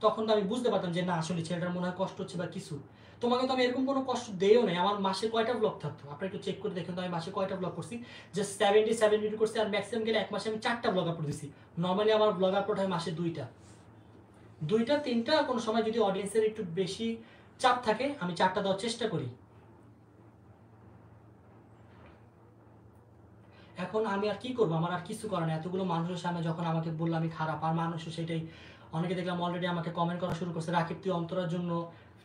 তখন তো আমি বুঝতে পারতাম যে না আসলে ছেলেটার মনে হয় কষ্ট হচ্ছে বা কিছু। তোমাকে তো আমি এরকম কোনো কষ্ট দেও নাই। আমার মাসে কয়টা ব্লগ থাকতো আপনারা একটু চেক করে দেখেন তো, আমি মাসে কয়টা ব্লগ করছি? জাস্ট 77 ভিডিও করছি। আর ম্যাক্সিমাম গেলে এক মাসে আমি 4টা ব্লগ আপলোড দিছি। নর্মালি আমার ব্লগ আপলোড হয় মাসে 2টা 3টা। কোনো সময় যদি অডিয়েন্সের একটু বেশি চাপ থাকে আমি 4টা দেওয়ার চেষ্টা করি। এখন আমি আর কি করবো, আমার আর কিছু করার নেই। এতগুলো মানুষের সামনে যখন আমাকে বললো আমি খারাপ, আর মানুষও সেটাই। অনেকে দেখলাম অলরেডি আমাকে কমেন্ট করা শুরু করছে, রাকিব তুই অন্তরার জন্য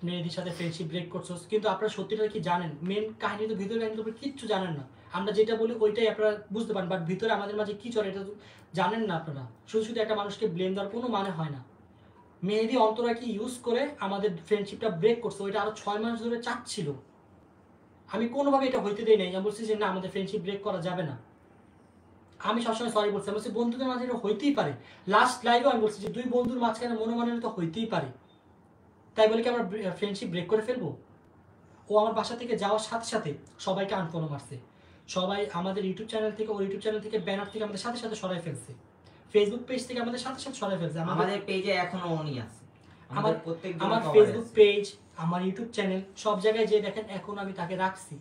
মেয়েদের সাথে ফ্রেন্ডশিপ ব্রেক করছো। কিন্তু আপনারা সত্যিটা কি জানেন? মেন কাহিনী তো, ভিতরে কাহিনী তো কিচ্ছু জানেন না। আমরা যেটা বলি ওইটাই আপনারা বুঝতে পারেন, বাট ভিতরে আমাদের মাঝে কি চলে এটা তো জানেন না আপনারা। শুধু শুধু একটা মানুষকে ব্লেম দেওয়ার কোনো মানে হয় না। মেহেদি অন্তরাকে ইউজ করে আমাদের ফ্রেন্ডশিপটা ব্রেক করছে, ওইটা আরো 6 মাস ধরে চাচ্ছিল। আমি কোনোভাবে এটা হইতে দেই নাই। আমি বলছি যে না আমাদের ফ্রেন্ডশিপ ব্রেক করা যাবে না। আমি সবসময় সরি বলছি, আমি বলছি বন্ধুদের মাঝে এটা হইতেই পারে। লাস্ট লাইভে আমি বলছি যে 2 বন্ধুর মাঝখানে মনোমালিন্য তো হইতেই পারে, তাই বলে কি আমরা ফ্রেন্ডশিপ ব্রেক করে ফেলবো? ও আমার বাসা থেকে যাওয়ার সাথে সাথে সবাইকে আনফলো মারছে। সবাই আমাদের ইউটিউব চ্যানেল থেকে, ওর ইউটিউব চ্যানেল থেকে, ব্যানার থেকে আমাদের সাথে সাথে সরাই ফেলছে। ফেসবুক পেজ থেকে আমাদের সাথে সাথে সরাই ফেলছে। আমাদের পেজে এখনো উনি আছে। আমার ফেসবুক পেজ, আমার ইউটিউব চ্যানেল, সব জায়গায় যে দেখেন এখন আমি তাকে রাখছি।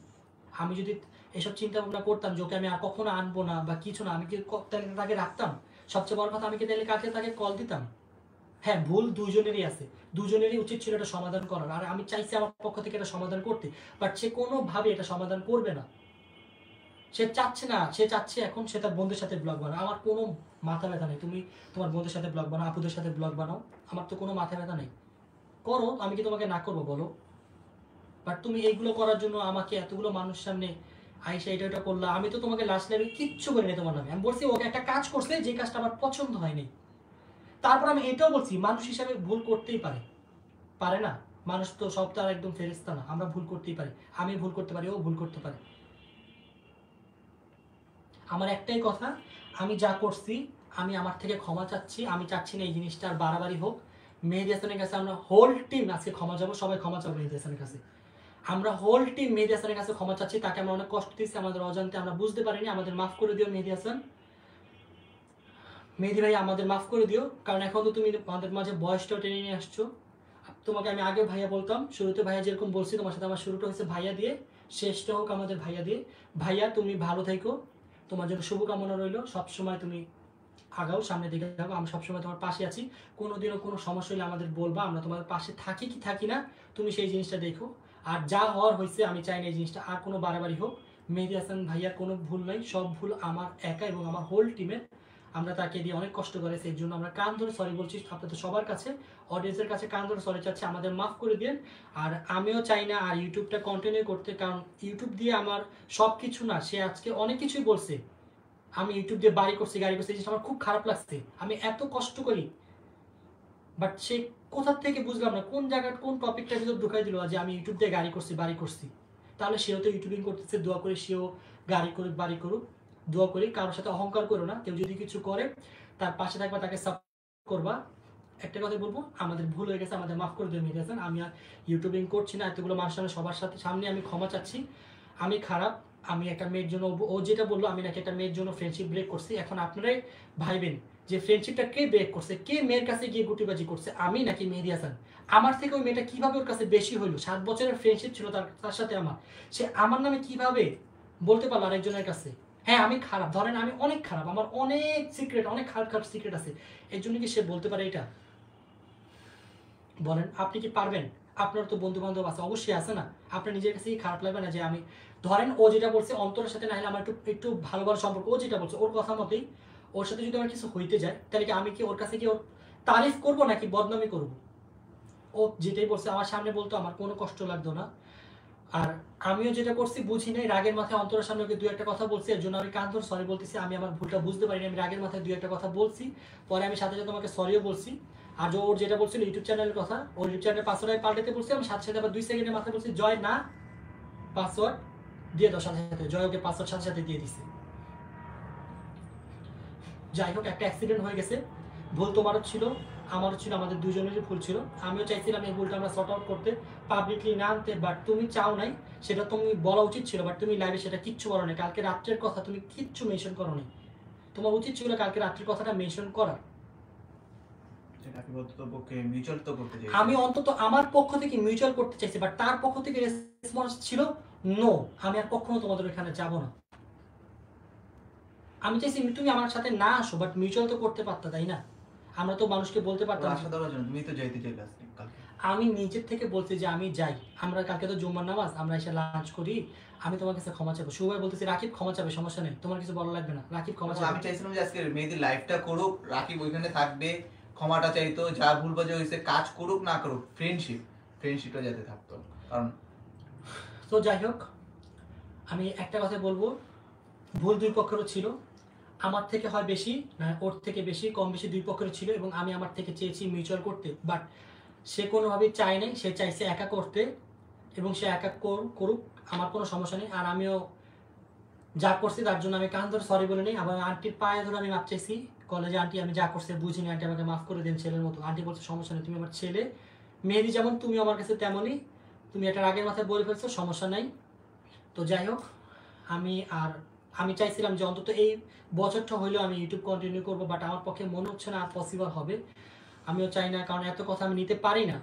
আমি যদি এসব চিন্তা ভাবনা করতাম যে ওকে আমি আর কখনো আনবো না বা কিছু না, আমি কি তাকে রাখতাম? সবচেয়ে বড় কথা, আমি কি তাহলে তাকে কল দিতাম? হ্যাঁ, ভুল দুজনেরই আছে, দুজনেরই উচিত ছিল এটা সমাধান করার। আর আমি চাইছি আমার পক্ষ থেকে এটা সমাধান করতে, বাট সে কোনোভাবে এটা সমাধান করবে না। সে চাচ্ছে না, সে চাচ্ছে এখন সে তার বন্ধুদের সাথে ব্লগ বানাও। আমার কোনো মাথা ব্যথা নেই, তুমি তোমার বন্ধুদের সাথে ব্লগ বানাও, আপুদের সাথে ব্লগ বানাও, আমার তো কোনো মাথা ব্যথা নেই। করো, আমি কি তোমাকে না করবো বলো? বাট তুমি এইগুলো করার জন্য আমাকে এতগুলো মানুষ সামনে আইসা এটা করলা। আমি তো তোমাকে লাস্ট লাইভে কিচ্ছু করিনি তোমার নামে। আমি বলছি ওকে একটা কাজ করছে যে কাজটা আমার পছন্দ হয়নি, তারপর আমি এটাও বলছি মানুষ হিসাবে ভুল করতেই পারে না, মানুষ তো সব তো আর একদম ফেরেশতা না, আমরা ভুল করতেই পারি, আমি ভুল করতে পারি, ও ভুল করতে পারে। আমার একটাই কথা, আমি যা করছি আমি আমার থেকে ক্ষমা চাচ্ছি, আমি চাচ্ছি না এই জিনিসটা আর বাড়াবাড়ি হোক। মেহেদী হাসানের কাছে আমরা হোল টিম আজকে ক্ষমা যাবো, সবাই ক্ষমা চাবো মেহেদী হাসানের কাছে, আমরা হোল টিম মেহেদী হাসানের কাছে ক্ষমা চাচ্ছি, তাকে আমরা অনেক কষ্ট দিচ্ছি, আমাদের অজান্তে আমরা বুঝতে পারিনি, আমাদের মাফ করে দিও মেহেদী হাসান, মেহেদী ভাই আমাদের মাফ করে দিও, কারণ এখন তো তুমি আমাদের মাঝে বয়সটাও টেনে নিয়ে আসছো। তোমাকে আমি আগে ভাইয়া বলতাম, শুরুতে ভাইয়া যেরকম বলছি, তোমার সাথে আমার শুরুটা হয়েছে ভাইয়া দিয়ে, শেষটা হোক আমাদের ভাইয়া দিয়ে। ভাইয়া তুমি ভালো থেকো, তোমার জন্য শুভকামনা রইল, সবসময় তুমি আগাও, সামনে দিকে যাবো, আমি সবসময় তোমার পাশে আছি, কোনোদিনও কোনো সমস্যা হলে আমাদের বলবা, আমরা তোমার পাশে থাকি কি থাকি না তুমি সেই জিনিসটা দেখো। আর যা হওয়ার হয়েছে আমি চাই না এই জিনিসটা আর কোনো বাড়াবাড়ি হোক। মেহেদী হাসান ভাইয়ার কোনো ভুল নাই, সব ভুল আমার একা এবং আমার হোল টিমের, আমরা তাকে দিয়ে অনেক কষ্ট করেছি, এর জন্য আমরা কান ধরে সরি বলছি আপনাদের সবার কাছে, অডিয়েন্সের কাছে কান ধরে সরি চাচ্ছি, আমাদের মাফ করে দিন। আর আমিও চাই না আর ইউটিউবটা কন্টিনিউ করতে, কারণ ইউটিউব দিয়ে আমার সব কিছু না, সে আজকে অনেক কিছুই বলছে, আমি ইউটিউব দিয়ে বাড়ি করছি গাড়ি করছি, এই জিনিসটা আমার খুব খারাপ লাগছে, আমি এত কষ্ট করি, বাট সে কোথা থেকে বুঝলাম না কোন জায়গায় কোন টপিকটার ভিতর ঢুকাই দিল যে আমি ইউটিউব দিয়ে গাড়ি করছি বাড়ি করছি। তাহলে সেও তো ইউটিউবিং করতেছে, দোয়া করে সেও গাড়ি করুক বাড়ি করুক, দোয়া করি, কারোর সাথে অহংকার করো না, কেউ যদি কিছু করে তার পাশে থাকবা, তাকে সাপোর্ট করবা। একটা কথা বলবো, আমাদের ভুল হয়ে গেছে, আমাদের মাফ করে দিয়ে মেহেদী হাসান, আমি আর ইউটিউবিং করছি না, এতগুলো মানুষ সামনে সবার সাথে সামনে আমি ক্ষমা চাচ্ছি, আমি খারাপ, আমি একটা মেয়ের জন্য, ও যেটা বললো আমি নাকি একটা মেয়ের জন্য ফ্রেন্ডশিপ ব্রেক করছি, এখন আপনারাই ভাইবেন যে ফ্রেন্ডশিপটা কে ব্রেক করছে, কে মেয়ের কাছে গিয়ে গুটিবাজি করছে, আমি নাকি মেহেদী হাসান। আমার থেকে ওই মেয়েটা কিভাবে ওর কাছে বেশি হইলো, 7 বছরের ফ্রেন্ডশিপ ছিল তার সাথে আমার, সে আমার নামে কিভাবে বলতে পারলো আরেকজনের কাছে। হ্যাঁ আমি খারাপ, ধরেন আমি অনেক খারাপ, আমার অনেক সিক্রেট, অনেক খারাপ খারাপ সিক্রেট আছে, এর জন্য কি সে বলতে পারে এটা? বলেন আপনি কি পারবেন? আপনার তো বন্ধু বান্ধব আছে, অবশ্যই আছে না, আপনার নিজের কাছে কি খারাপ লাগবে না যে আমি, ধরেন ও যেটা বলছে অন্তরের সাথে না হলে আমার একটু ভালো ভালো সম্পর্ক, ও যেটা বলছে ওর কথা মতেই ওর সাথে যদি আমার কিছু হইতে যায়, তাহলে কি আমি কি ওর কাছে কি ওর তারিফ করবো নাকি বদনামি করবো? ও যেটাই বলছে আমার সামনে বলতো, আমার কোনো কষ্ট লাগতো না। আর আমিও যেটা করছি বুঝি নাই, রাগের মাথায় অন্তরের সামনে ওকে 2-1টা কথা বলছি, এর জন্য আমি কান ধরে সরি বলতেছি, আমি আমার ভুলটা বুঝতে পারিনি, আমি রাগের মাথায় 2-1টা কথা বলছি, পরে আমি সাথে সাথে তোমাকে সরিও বলছি। আর ওর যেটা বলছিল ইউটিউব চ্যানেলের কথা, ওর ইউটিউব চ্যানেলের পাসওয়ার্ড পাল্টাতে বলছি, আমি সাথে সাথে আবার 2 সেকেন্ডের মাথায় বলছি জয় না পাসওয়ার্ড দিয়ে দাও, সাথে সাথে জয় ওকে পাসওয়ার্ড সাথে সাথে দিয়ে দিছে। যাই হোক, একটা অ্যাক্সিডেন্ট হয়ে গেছে, ভুল তোমারও ছিল আমারও ছিল, আমাদের দুজনেরই ভুল ছিল, আমিও চাইছিলাম এই ভুলটা আমরা সর্ট আউট করতে, পাবলিকলি না আনতে, বাট তুমি চাও নাই, সেটা তুমি বলা উচিত ছিল, বাট তুমি লাইভে সেটা কিচ্ছু বলো না, কালকে রাত্রের কথা তুমি কিচ্ছু মেনশন করো নি, তোমার উচিত ছিল কালকে রাত্রের কথাটা মেনশন করা। মিউচুয়াল তো করতে চাই, আমি অন্তত আমার পক্ষ থেকে মিউচুয়াল করতে চাইছি, বাট তার পক্ষ থেকে রেসপন্স ছিল নো, আমি আর কখনো তোমাদের এখানে যাব না। আমি চাইছি তুমি আমার সাথে না আসো, বাট মিউচুয়াল তো করতে পারতা, তাই না? আমরা তো মানুষকে বলতে পারতাম, আশা দেওয়ার জন্য তুমি তো যাইতে চাইলে কালকে। আমি নিজের থেকে বলছি যে আমি যাই, আমরা কালকে তো জুম্মার নামাজ, আমরা এসে লাঞ্চ করি, আমি তোমার কাছে ক্ষমা চাবো। শুভভাই বলতেছি রাকিব ক্ষমা চাবে, সমস্যা নেই, তোমার কিছু বলা লাগবে না, রাকিব ক্ষমা চাবে। আমি চাইছিলাম যে আজকে মেহেদী লাইভটা করুক, রাকিব ওইখানে থাকবে, ক্ষমাটা চাইতো, যা ভুল বাজে হয়েছে কাজ করুক না করুক, ফ্রেন্ডশিপটা যাতে থাকতো, কারণ তো যাই হোক, আমি একটা কথা বলবো, ভুল দুই পক্ষেরও ছিল, আমার থেকে হয় বেশি না ওর থেকে বেশি, কম বেশি দুই পক্ষেরও ছিল, এবং আমি আমার থেকে চেয়েছি মিউচুয়াল করতে, বাট সে কোনোভাবেই চায় নাই, সে চাইছে একা করতে, এবং সে একা করুক, আমার কোনো সমস্যা নেই। আর আমিও যা করছি তার জন্য আমি কান ধরে সরি বলে নেই, আবার আন্টির পায়ে ধরে আমি মাপ চাইছি, কলেজে আন্টি আমি যা করছি বুঝিনি, আন্টি আমাকে মাফ করে দেন ছেলের মতো। আন্টি বলছে সমস্যা নেই, তুমি আমার ছেলে, মেহেদী যেমন তুমি আমার কাছে তেমনই, তুমি একটা রাগের মাথায় বলে ফেলছো, সমস্যা নাই। তো যাই হোক, আমি চাইছিলাম যে অন্তত এই বছরটা হইলেও আমি ইউটিউব কন্টিনিউ করবো, বাট আমার পক্ষে মনে হচ্ছে না আর পসিবল হবে, আমিও চাই না, কারণ এত কথা আমি নিতে পারি না।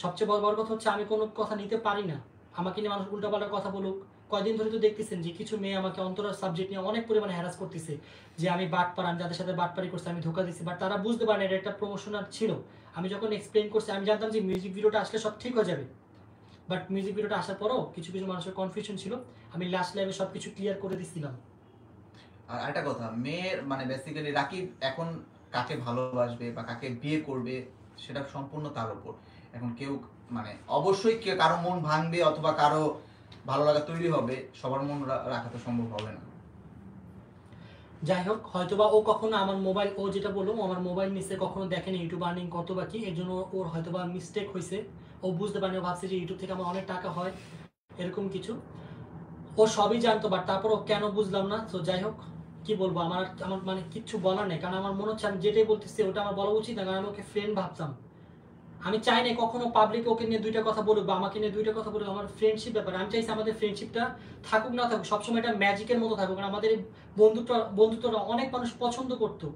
সবচেয়ে বড় কথা হচ্ছে আমি কোনো কথা নিতে পারি না, আমাকে নিয়ে মানুষ উল্টাপাল্টা কথা বলুক। কয়দিন ধরে তো দেখতেছেন যে কিছু মেয়ে আমাকে অন্তরাল সাবজেক্ট নিয়ে অনেক পরিমাণে হ্যারাস করতেছে, যে আমি বাটপার, আমি যাদের সাথে বাটপারি করছি আমি ধোকা দিচ্ছি, বাট তারা বুঝতে পারে না এটা একটা প্রমোশনাল ছিল। আমি যখন এক্সপ্লেন করছি, আমি জানতাম যে মিউজিক ভিডিওটা আসলে সব ঠিক হয়ে যাবে, বাট মিউজিক ভিডিওটা আসার পরও কিছু কিছু মানুষের কনফিউশন ছিল, আমি লাস্ট লাইভে সব কিছু ক্লিয়ার করে দিচ্ছিলাম। আর একটা কথা, মেয়ের মানে বেসিক্যালি রাকিব এখন কাকে ভালোবাসবে বা কাকে বিয়ে করবে সেটা সম্পূর্ণ তার উপর। এখন কেউ মানে অবশ্যই কেউ কারো মন ভাঙবে অথবা কারো ভালো লাগা তৈরি হবে, সবার মন রাখা তো সম্ভব হবে না। যাই হোক, হয়তোবা ও কখনো আমার মোবাইল, ও যেটা বললো আমার মোবাইল নিচে কখনো দেখেনি ইউটিউব আর্নিং কত বাকি, এর জন্য ওর হয়তোবা মিস্টেক হয়েছে, ও বুঝতে পারেনি, ও ভাবছে যে ইউটিউব থেকে আমার অনেক টাকা হয় এরকম কিছু, ও সবই জানতো, বাট তারপর ও কেন বুঝলাম না। তো যাই হোক, কি বলবো, আমার আমার মানে কিচ্ছু বলার নেই, কারণ আমার মনে হচ্ছে আমি যেটাই বলতেছি ওটা আমার বলা উচিত না, কারণ আমি ওকে ফ্রেন্ড ভাবতাম। আমি চাই না কখনো পাবলিক ওকে নিয়ে দুইটা কথা বলুক বা আমাকে নিয়ে দুইটা কথা বলুক, আমার ফ্রেন্ডশিপ ব্যাপারে আমি চাইছি আমাদের ফ্রেন্ডশিপটা থাকুক না থাকুক সবসময় এটা ম্যাজিকের মতো থাকুক, কারণ আমাদের এই বন্ধুত্বটা অনেক মানুষ পছন্দ করতো,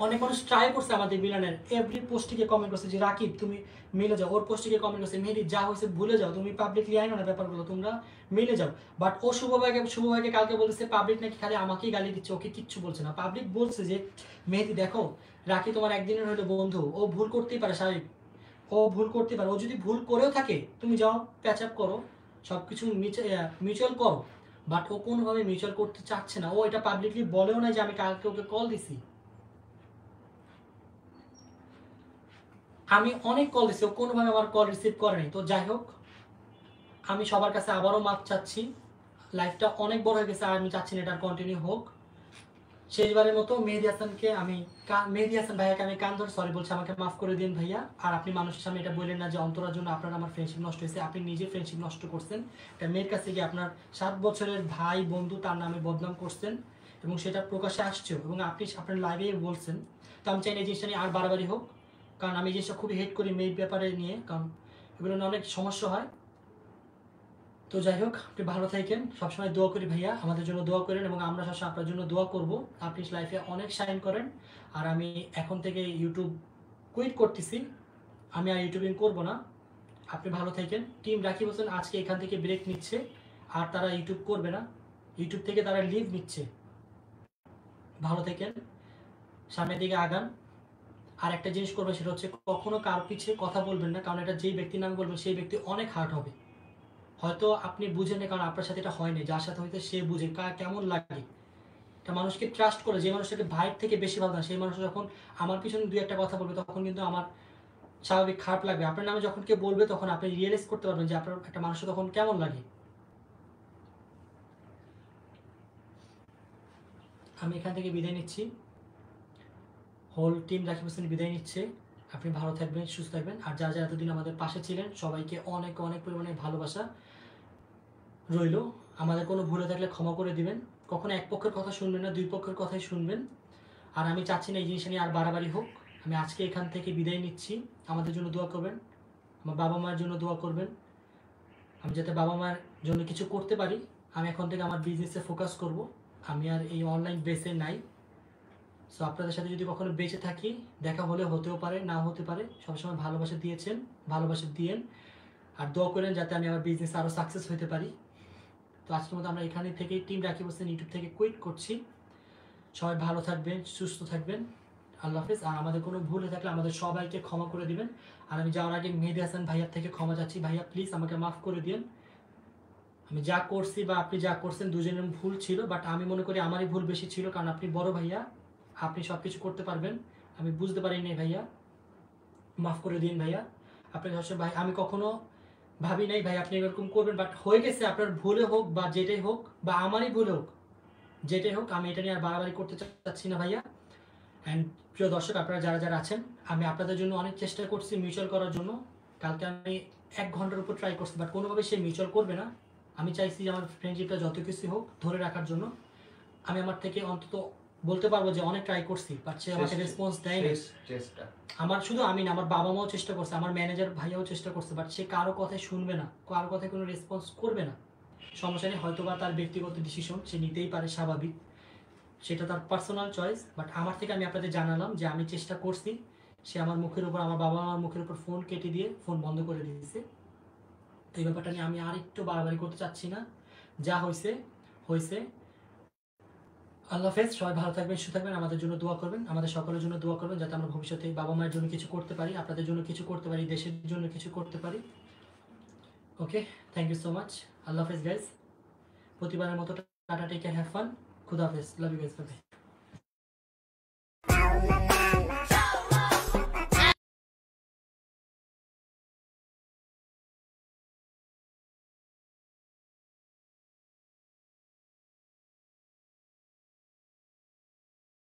অনেক মানুষ ট্রাই করছে আমাদের মিলানের, এভরি পোস্টে কমেন্ট করছে যে রাকিব তুমি মিলে যাও, ওর পোস্টে কমেন্ট করছে মেহেদি যা হয়েছে ভুলে যাও, তুমি পাবলিকলি আইনো না ব্যাপারগুলো, তোমরা মিলে যাও। বাট ও শুভভাগে কালকে বলতেছে পাবলিক নাকি খালি আমাকেই গালি দিচ্ছে, ওকে কিচ্ছু বলছে না। পাবলিক বলছে যে মেহেদি দেখো রাকি তোমার একদিনের হলো বন্ধু, ও ভুল করতেই পারে, স্বাভাবিক, ও ভুল করতে পারে, ও যদি ভুল করেও থাকে তুমি যাও প্যাচ আপ করো, সব কিছু মিউচুয়াল করো, বাট ও কোনোভাবে মিউচুয়াল করতে চাচ্ছে না, ও এটা পাবলিকলি বলেও না যে আমি কালকে ওকে কল দিছি। আমি অনেক কল দিচ্ছি, ও কোনোভাবে আমার কল রিসিভ করেনি। তো যাই হোক, আমি সবার কাছে আবারও মাপ চাচ্ছি, লাইফটা অনেক বড় হয়ে গেছে আর আমি চাচ্ছি না এটা কন্টিনিউ হোক। শেষবারের মতো মেহেদি হাসান ভাইয়াকে আমি কান ধরে সরি বলছি, আমাকে মাফ করে দিন ভাইয়া। আর আপনি মানুষের সামনে এটা বললেন না যে অন্তরার জন্য আপনার আমার ফ্রেন্ডশিপ নষ্ট হয়েছে, আপনি নিজে ফ্রেন্ডশিপ নষ্ট করছেন, একটা মেয়ের কাছে গিয়ে আপনার 7 বছরের ভাই বন্ধু তার নামে বদনাম করছেন এবং সেটা প্রকাশ্যে আসছেও এবং আপনি আপনার লাইভে বলছেন। তো আমি চাই না এই জিনিসটা নিয়ে আর বাড়াবাড়ি হোক, কারণ আমি এই জিনিসটা খুবই হেট করি মেয়ের ব্যাপারে নিয়ে, কারণ এগুলো নিয়ে অনেক সমস্যা হয়। তো যাই হোক, আপনি ভালো থাকেন, সবসময় দোয়া করি ভাইয়া, আমাদের জন্য দোয়া করেন এবং আমরা সবসময় আপনার জন্য দোয়া করব, আপনি লাইফে অনেক শাইন করেন। আর আমি এখন থেকে ইউটিউব কুইট করতেছি, আমি আর ইউটিউবিং করব না। আপনি ভালো থাকেন। টিম রাকিব হোসেন আজকে এখান থেকে ব্রেক নিচ্ছে, আর তারা ইউটিউব করবে না, ইউটিউব থেকে তারা লিভ নিচ্ছে। ভালো থাকেন, সামনের দিকে আগান। আর একটা জিনিস করবেন, সেটা হচ্ছে কখনো কার পিছিয়ে কথা বলবেন না, কারণ এটা যেই ব্যক্তির নামে বলবেন সেই ব্যক্তি অনেক হার্ট হবে। হয়তো আপনি বুঝেন না, কারণ আপনার সাথে এটা হয়নি, যার সাথে হয়তো সে বুঝে কেমন লাগে। একটা মানুষকে ট্রাস্ট করে, যে মানুষটাকে ভাইয়ের থেকে বেশি ভালো না, সেই মানুষ যখন আমার পিছনে দুই একটা কথা বলবে তখন কিন্তু আমার স্বাভাবিক খারাপ লাগবে। আপনার নামে যখন কেউ বলবে তখন আপনি রিয়েলাইজ করতে পারবেন যে আপনার একটা মানুষের তখন কেমন লাগে। আমি এখান থেকে বিদায় নিচ্ছি, হোল টিম রাকিব হোসেন বিদায় নিচ্ছে। আপনি ভালো থাকবেন, সুস্থ থাকবেন, আর যারা যারা এতদিন আমাদের পাশে ছিলেন সবাইকে অনেক অনেক পরিমাণে ভালোবাসা রইল। আমাদের কোনো ভুলে থাকলে ক্ষমা করে দিবেন, কখনো এক পক্ষের কথা শুনবেন না, দুই পক্ষের কথাই শুনবেন। আর আমি চাচ্ছি না এই জিনিসটা নিয়ে আর বাড়াবাড়ি হোক। আমি আজকে এখান থেকে বিদায় নিচ্ছি, আমাদের জন্য দোয়া করবেন, আমার বাবা মায়ের জন্য দোয়া করবেন, আমি যাতে বাবা মায়ের জন্য কিছু করতে পারি। আমি এখন থেকে আমার বিজনেসে ফোকাস করব, আমি আর এই অনলাইন বেসে নাই। সো আপনাদের সাথে যদি কখনো বেঁচে থাকি, দেখা হলে হতেও পারে, না হতে পারে, সবসময় ভালোবাসা দিয়েছেন, ভালোবাসা দিয়েন, আর দোয়া করেন যাতে আমি আমার বিজনেস আরও সাকসেস হতে পারি। তো আজকের মতো আমরা এখানে থেকে টিম রাকিব হোসেন ইউটিউব থেকে কুইট করছি। সবাই ভালো থাকবেন, সুস্থ থাকবেন, আল্লাহ হাফিজ। আর আমাদের কোনো ভুল হয়ে থাকলে আমাদের সবাইকে ক্ষমা করে দিবেন। আর আমি যাওয়ার আগে মেহেদি হাসান ভাইয়ার থেকে ক্ষমা চাচ্ছি, ভাইয়া প্লিজ আমাকে মাফ করে দিন। আমি যা করছি বা আপনি যা করছেন দুজনের ভুল ছিল, বাট আমি মনে করি আমারই ভুল বেশি ছিল, কারণ আপনি বড় ভাইয়া, আপনি সব কিছু করতে পারবেন, আমি বুঝতে পারিনি ভাইয়া, মাফ করে দিন ভাইয়া। আপনাকে সবসময় ভাই আমি কখনো ভাবি নাই ভাই আপনি এরকম করবেন, বাট হয়ে গেছে, আপনার ভুলে হোক বা যেটাই হোক বা আমারই ভুলে হোক, যেটাই হোক, আমি এটা নিয়ে আর বাড়াবাড়ি করতে চাচ্ছি না ভাইয়া। অ্যান্ড প্রিয় দর্শক, আপনারা যারা যারা আছেন, আমি আপনাদের জন্য অনেক চেষ্টা করছি মিউচুয়াল করার জন্য। কালকে আমি 1 ঘন্টার উপর ট্রাই করছি, বাট কোনোভাবে সে মিউচুয়াল করবে না। আমি চাইছি যে আমার ফ্রেন্ডশিপটা যত কিছু হোক ধরে রাখার জন্য। আমি আমার থেকে অন্তত বলতে পারবো যে অনেক ট্রাই করছি, বাট সে আমাকে রেসপন্স দেয়নি। আমার শুধু আমি না, আমার বাবা মাও চেষ্টা করছে, আমার ম্যানেজার ভাইয়াও চেষ্টা করছে, বাট সে কারো কথাই শুনবে না, কারো কথায় কোনো রেসপন্স করবে না। সমস্যা নেই, হয়তো বা তার ব্যক্তিগত ডিসিশন, সে নিতেই পারে, স্বাভাবিক, সেটা তার পার্সোনাল চয়েস। বাট আমার থেকে আমি আপনাদের জানালাম যে আমি চেষ্টা করছি। সে আমার মুখের উপর, আমার বাবা মার মুখের উপর ফোন কেটে দিয়ে ফোন বন্ধ করে দিয়েছে। তো এই ব্যাপারটা নিয়ে আমি আর একটু বাড়াবাড়ি করতে চাচ্ছি না, যা হয়েছে হয়েছে। আল্লাহ হাফেজ, সবাই ভালো থাকবেন, সুস্থ থাকবেন, আমাদের জন্য দোয়া করবেন, আমাদের সকলের জন্য দোয়া করবেন, যাতে আমরা ভবিষ্যতে বাবা মায়ের জন্য কিছু করতে পারি, আপনাদের জন্য কিছু করতে পারি, দেশের জন্য কিছু করতে পারি। Okay, thank you so much, আল্লাহ হাফেজ গাইজ। প্রতিবারের মতো tata, take care, have fun, খুদা হাফেজ, লাভ ইউ গাইজ, বাই।